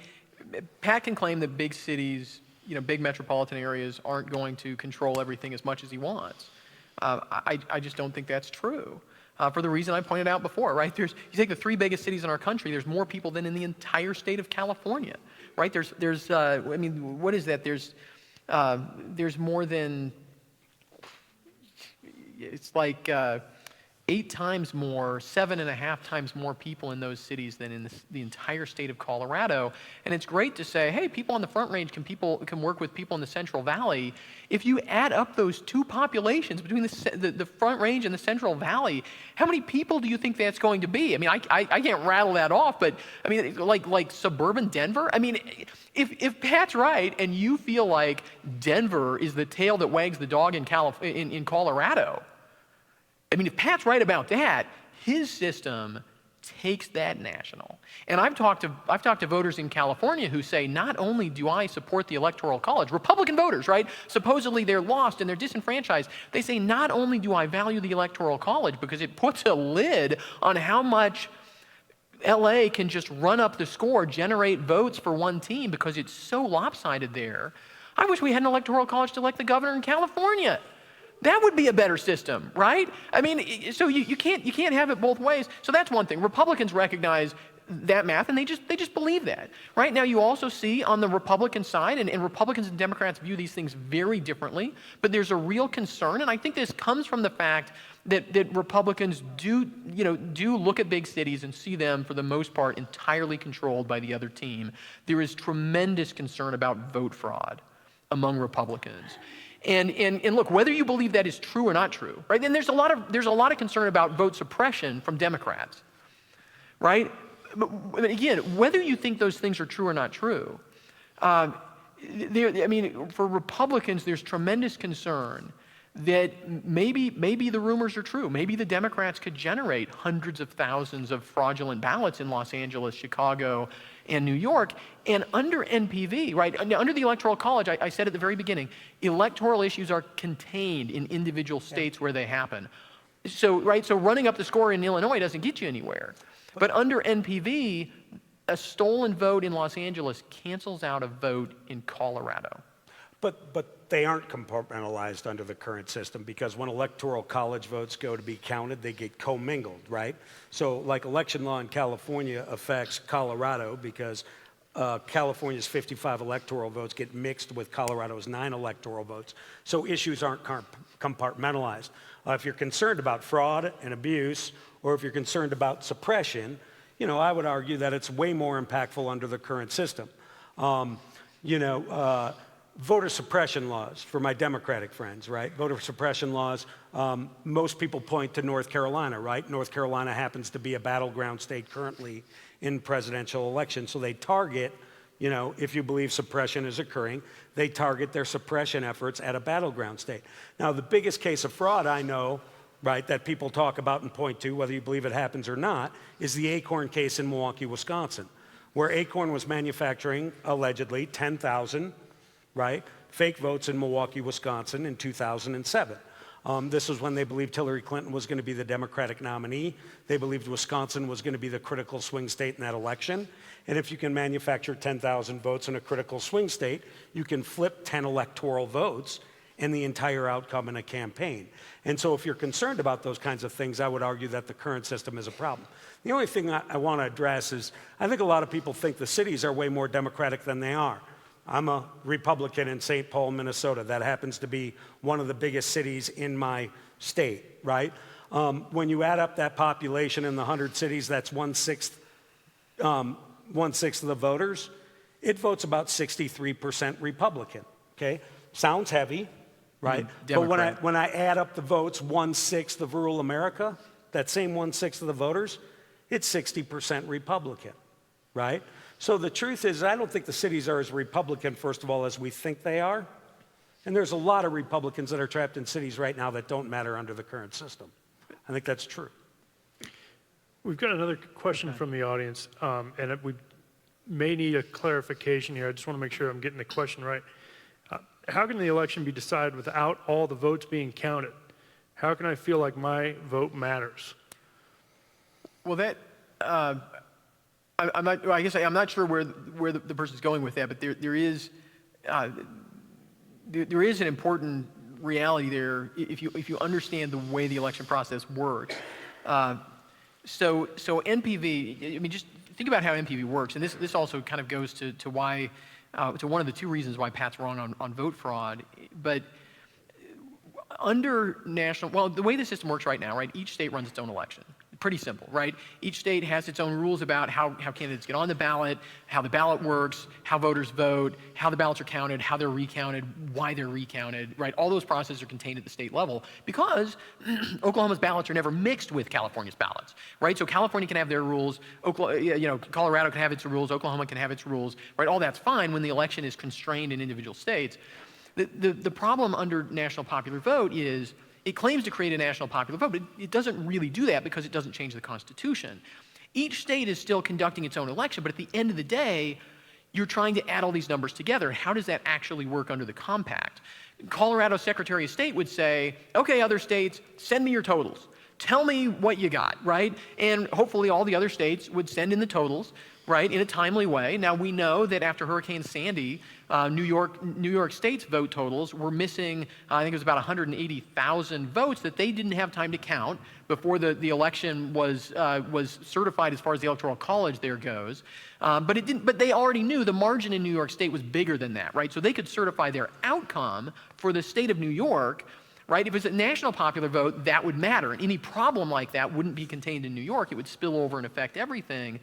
Pat can claim that big cities, big metropolitan areas aren't going to control everything as much as he wants. I just don't think that's true. For the reason I pointed out before, right? You take the 3 biggest cities in our country, there's more people than in the entire state of California, right? What is that? There's more than, it's like 8 times more, 7.5 times more people in those cities than in the entire state of Colorado. And it's great to say, hey, people on the Front Range can work with people in the Central Valley. If you add up those 2 populations between the Front Range and the Central Valley, how many people do you think that's going to be? I mean, I can't rattle that off, but I mean, like suburban Denver? I mean, if Pat's right and you feel like Denver is the tail that wags the dog in Colorado, I mean, if Pat's right about that, his system takes that national. And I've talked to voters in California who say, not only do I support the Electoral College, Republican voters, right? Supposedly they're lost and they're disenfranchised. They say, not only do I value the Electoral College because it puts a lid on how much LA can just run up the score, generate votes for one team because it's so lopsided there. I wish we had an Electoral College to elect the governor in California. That would be a better system, right? I mean, so you can't have it both ways. So that's one thing. Republicans recognize that math, and they just believe that. Right now, you also see on the Republican side, and Republicans and Democrats view these things very differently, but there's a real concern, and I think this comes from the fact that Republicans do look at big cities and see them, for the most part, entirely controlled by the other team. There is tremendous concern about vote fraud among Republicans. And look, whether you believe that is true or not true, right? Then there's a lot of concern about vote suppression from Democrats, right? But again, whether you think those things are true or not true, for Republicans, there's tremendous concern that maybe the rumors are true. Maybe the Democrats could generate hundreds of thousands of fraudulent ballots in Los Angeles, Chicago, and New York. And under NPV, right, under the Electoral College, I said at the very beginning, electoral issues are contained in individual states where they happen. So running up the score in Illinois doesn't get you anywhere. But under NPV, a stolen vote in Los Angeles cancels out a vote in Colorado. But they aren't compartmentalized under the current system, because when Electoral College votes go to be counted, they get commingled, right? So like election law in California affects Colorado because California's 55 electoral votes get mixed with Colorado's 9 electoral votes. So issues aren't compartmentalized. If you're concerned about fraud and abuse, or if you're concerned about suppression, I would argue that it's way more impactful under the current system. Voter suppression laws, for my Democratic friends, right? Voter suppression laws, most people point to North Carolina, right? North Carolina happens to be a battleground state currently in presidential elections. So they target, if you believe suppression is occurring, they target their suppression efforts at a battleground state. Now, the biggest case of fraud I know, right, that people talk about and point to, whether you believe it happens or not, is the Acorn case in Milwaukee, Wisconsin, where Acorn was manufacturing, allegedly, 10,000 right, fake votes in Milwaukee, Wisconsin in 2007. This was when they believed Hillary Clinton was going to be the Democratic nominee. They believed Wisconsin was going to be the critical swing state in that election. And if you can manufacture 10,000 votes in a critical swing state, you can flip 10 electoral votes and the entire outcome in a campaign. And so if you're concerned about those kinds of things, I would argue that the current system is a problem. The only thing I want to address is, I think a lot of people think the cities are way more Democratic than they are. I'm a Republican in St. Paul, Minnesota. That happens to be one of the biggest cities in my state, right? When you add up that population in the 100 cities, that's one-sixth of the voters. It votes about 63% Republican, okay? Sounds heavy, right? But when I add up the votes, one-sixth of rural America, that same one-sixth of the voters, it's 60% Republican, right? So the truth is, I don't think the cities are as Republican, first of all, as we think they are. And there's a lot of Republicans that are trapped in cities right now that don't matter under the current system. I think that's true. We've got another question from the audience, and we may need a clarification here. I just want to make sure I'm getting the question right. How can the election be decided without all the votes being counted? How can I feel like my vote matters? Well, that... I'm not sure where the person's going with that, but there is an important reality there if you understand the way the election process works. So NPV, just think about how NPV works, and this also kind of goes to why to one of the two reasons why Pat's wrong on vote fraud. But under the way the system works right now, right, each state runs its own election. Pretty simple, right? Each state has its own rules about how candidates get on the ballot, how the ballot works, how voters vote, how the ballots are counted, how they're recounted, why they're recounted, right? All those processes are contained at the state level because Oklahoma's ballots are never mixed with California's ballots, right? So California can have their rules, Colorado can have its rules, Oklahoma can have its rules, right? All that's fine when the election is constrained in individual states. The problem under national popular vote is it claims to create a national popular vote, but it doesn't really do that because it doesn't change the Constitution. Each state is still conducting its own election, but at the end of the day, you're trying to add all these numbers together. How does that actually work under the compact? Colorado Secretary of State would say, okay, other states, send me your totals. Tell me what you got, right? And hopefully all the other states would send in the totals, right, in a timely way. Now, we know that after Hurricane Sandy, New York State's vote totals were missing, I think it was about 180,000 votes that they didn't have time to count before the election was certified as far as the Electoral College there goes. But they already knew the margin in New York State was bigger than that, right? So they could certify their outcome for the state of New York, right? If it's a national popular vote, that would matter. And any problem like that wouldn't be contained in New York. It would spill over and affect everything.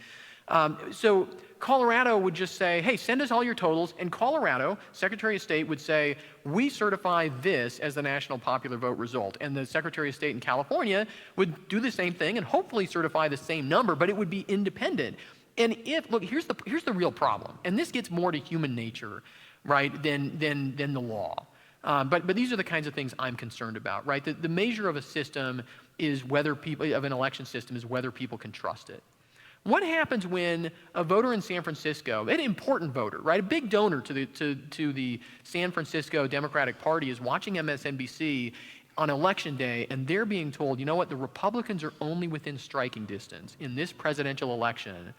So Colorado would just say, hey, send us all your totals. And Colorado, Secretary of State would say, we certify this as the national popular vote result. And the Secretary of State in California would do the same thing and hopefully certify the same number, but it would be independent. And look, here's the real problem. And this gets more to human nature, right, than the law. But these are the kinds of things I'm concerned about, right? The measure of a system is of an election system is whether people can trust it. What happens when a voter in San Francisco, an important voter, right, a big donor to the San Francisco Democratic Party, is watching MSNBC on election day and they're being told, you know what, the Republicans are only within striking distance in this presidential election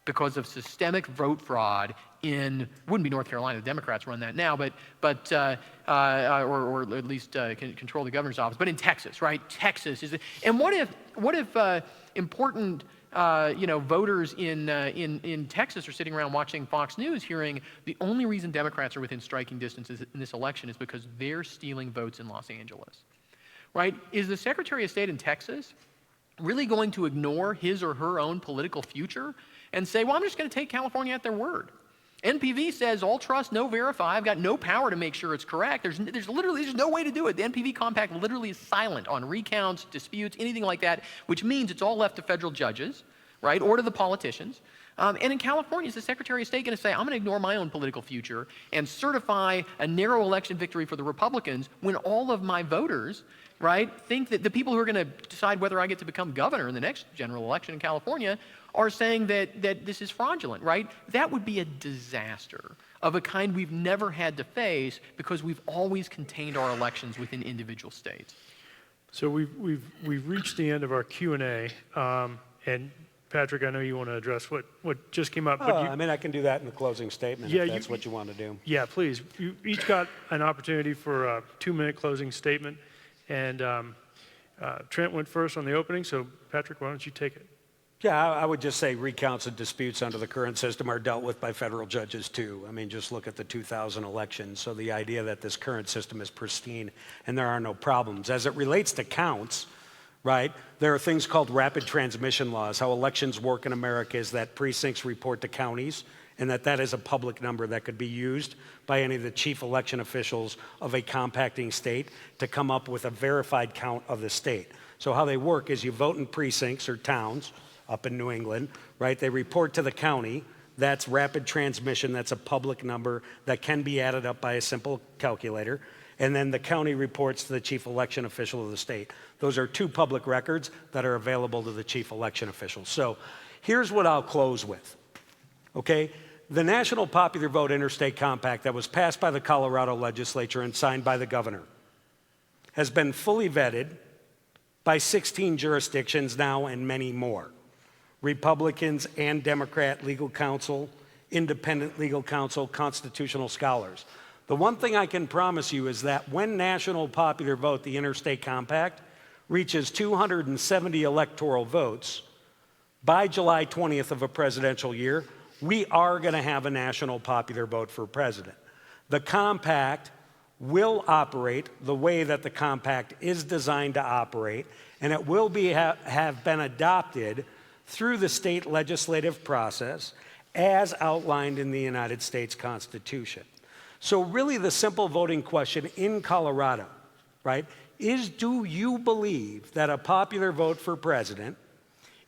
because of systemic vote fraud wouldn't be North Carolina, the Democrats run that now, but or at least can control the governor's office, but in Texas, right? Texas is, and what if important voters in Texas are sitting around watching Fox News hearing the only reason Democrats are within striking distance in this election is because they're stealing votes in Los Angeles, right? Is the Secretary of State in Texas really going to ignore his or her own political future and say, well, I'm just going to take California at their word? NPV says all trust, no verify. I've got no power to make sure it's correct. There's no way to do it. The NPV compact literally is silent on recounts, disputes, anything like that, which means it's all left to federal judges, right, or to the politicians. And in California, is the Secretary of State going to say, I'm going to ignore my own political future and certify a narrow election victory for the Republicans when all of my voters, right, think that the people who are going to decide whether I get to become governor in the next general election in California are saying that this is fraudulent, right? That would be a disaster of a kind we've never had to face because we've always contained our elections within individual states. So we've reached the end of our Q&A, and Patrick, I know you want to address what just came up. I mean, I can do that in the closing statement if that's what you want to do. Yeah, please. You each got an opportunity for a 2-minute closing statement, and Trent went first on the opening, so Patrick, why don't you take it? Yeah, I would just say recounts and disputes under the current system are dealt with by federal judges too. I mean, just look at the 2000 election. So the idea that this current system is pristine and there are no problems. As it relates to counts, right, there are things called rapid transmission laws. How elections work in America is that precincts report to counties and that is a public number that could be used by any of the chief election officials of a compacting state to come up with a verified count of the state. So how they work is you vote in precincts or towns up in New England, right? They report to the county. That's rapid transmission. That's a public number that can be added up by a simple calculator. And then the county reports to the chief election official of the state. Those are 2 public records that are available to the chief election official. So here's what I'll close with, okay? The National Popular Vote Interstate Compact that was passed by the Colorado legislature and signed by the governor has been fully vetted by 16 jurisdictions now and many more. Republicans and Democrat legal counsel, independent legal counsel, constitutional scholars. The one thing I can promise you is that when National Popular Vote, the Interstate Compact, reaches 270 electoral votes by July 20th of a presidential year, we are going to have a national popular vote for president. The compact will operate the way that the compact is designed to operate, and it will have been adopted through the state legislative process as outlined in the United States Constitution. So really the simple voting question in Colorado, right, is do you believe that a popular vote for president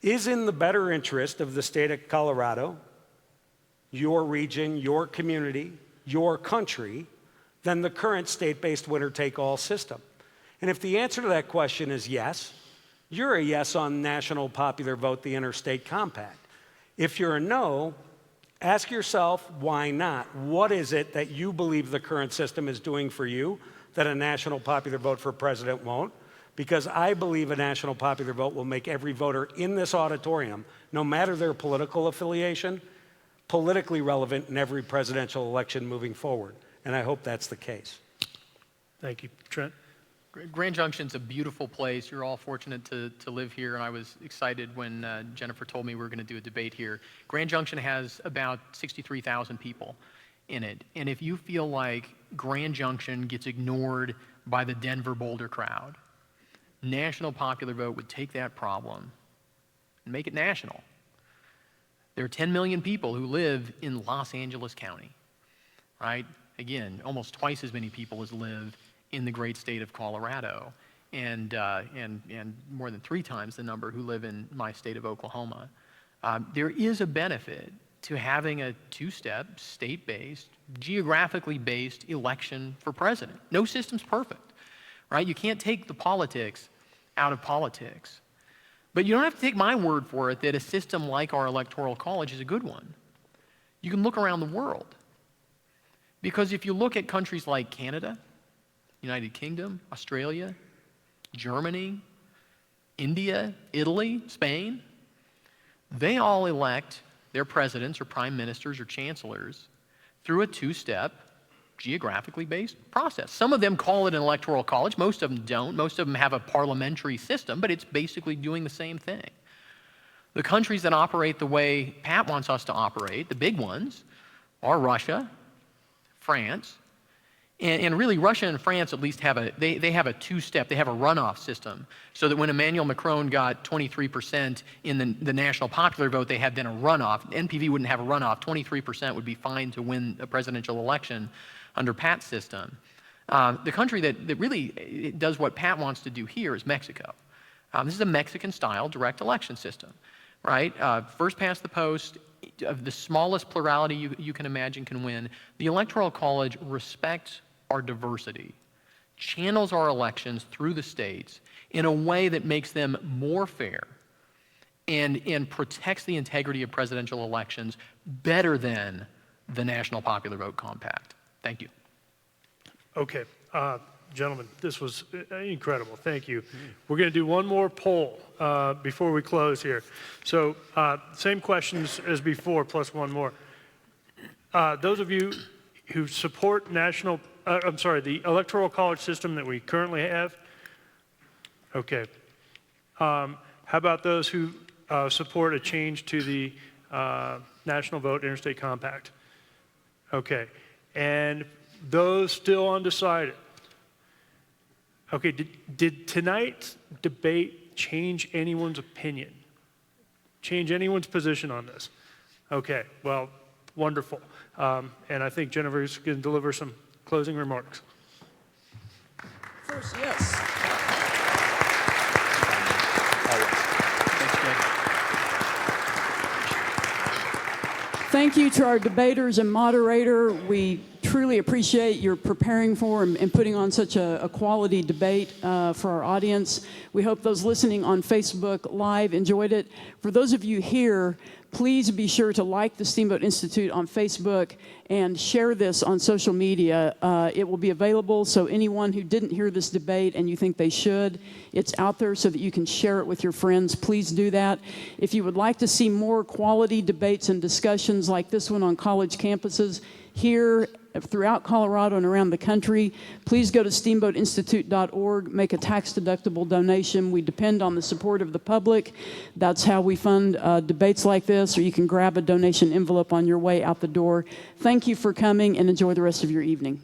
is in the better interest of the state of Colorado, your region, your community, your country, than the current state-based winner-take-all system? And if the answer to that question is yes, you're a yes on national popular vote, the Interstate Compact. If you're a no, ask yourself, why not? What is it that you believe the current system is doing for you that a national popular vote for president won't? Because I believe a national popular vote will make every voter in this auditorium, no matter their political affiliation, politically relevant in every presidential election moving forward. And I hope that's the case. Thank you. Trent? Grand Junction's a beautiful place. You're all fortunate to live here, and I was excited when Jennifer told me we were going to do a debate here. Grand Junction has about 63,000 people in it, and if you feel like Grand Junction gets ignored by the Denver Boulder crowd, national popular vote would take that problem and make it national. There are 10 million people who live in Los Angeles County, right? Again, almost twice as many people as live in the great state of Colorado, and more than 3 times the number who live in my state of Oklahoma. There is a benefit to having a 2-step, state-based, geographically based election for president. No system's perfect, right? You can't take the politics out of politics. But you don't have to take my word for it that a system like our Electoral College is a good one. You can look around the world. Because if you look at countries like Canada, United Kingdom, Australia, Germany, India, Italy, Spain, they all elect their presidents or prime ministers or chancellors through a 2-step, geographically based process. Some of them call it an electoral college, most of them don't. Most of them have a parliamentary system, but it's basically doing the same thing. The countries that operate the way Pat wants us to operate, the big ones, are Russia, France, and really Russia and France at least have they have a 2-step, they have a runoff system, so that when Emmanuel Macron got 23% in the national popular vote, they had then a runoff. NPV wouldn't have a runoff. 23% would be fine to win a presidential election under Pat's system. The country that really does what Pat wants to do here is Mexico. This is a Mexican-style direct election system, right? First past the post, of the smallest plurality you can imagine can win. The Electoral College respects our diversity, channels our elections through the states in a way that makes them more fair and protects the integrity of presidential elections better than the National Popular Vote Compact. Thank you. Okay. Gentlemen, this was incredible. Thank you. We're going to do one more poll before we close here. So same questions as before, plus one more. Those of you who support the Electoral College system that we currently have? Okay. How about those who support a change to the National Vote Interstate Compact? Okay. And those still undecided? Okay, did tonight's debate change anyone's opinion? Change anyone's position on this? Okay, well, wonderful. And I think Jennifer's going to deliver some closing remarks. First, yes. Thank you to our debaters and moderator. We truly appreciate your preparing for and putting on such a quality debate for our audience. We hope those listening on Facebook Live enjoyed it. For those of you here, please be sure to like the Steamboat Institute on Facebook and share this on social media. It will be available, so anyone who didn't hear this debate and you think they should, it's out there so that you can share it with your friends. Please do that. If you would like to see more quality debates and discussions like this one on college campuses here, throughout Colorado and around the country, please go to steamboatinstitute.org, make a tax-deductible donation. We depend on the support of the public. That's how we fund debates like this, or you can grab a donation envelope on your way out the door. Thank you for coming, and enjoy the rest of your evening.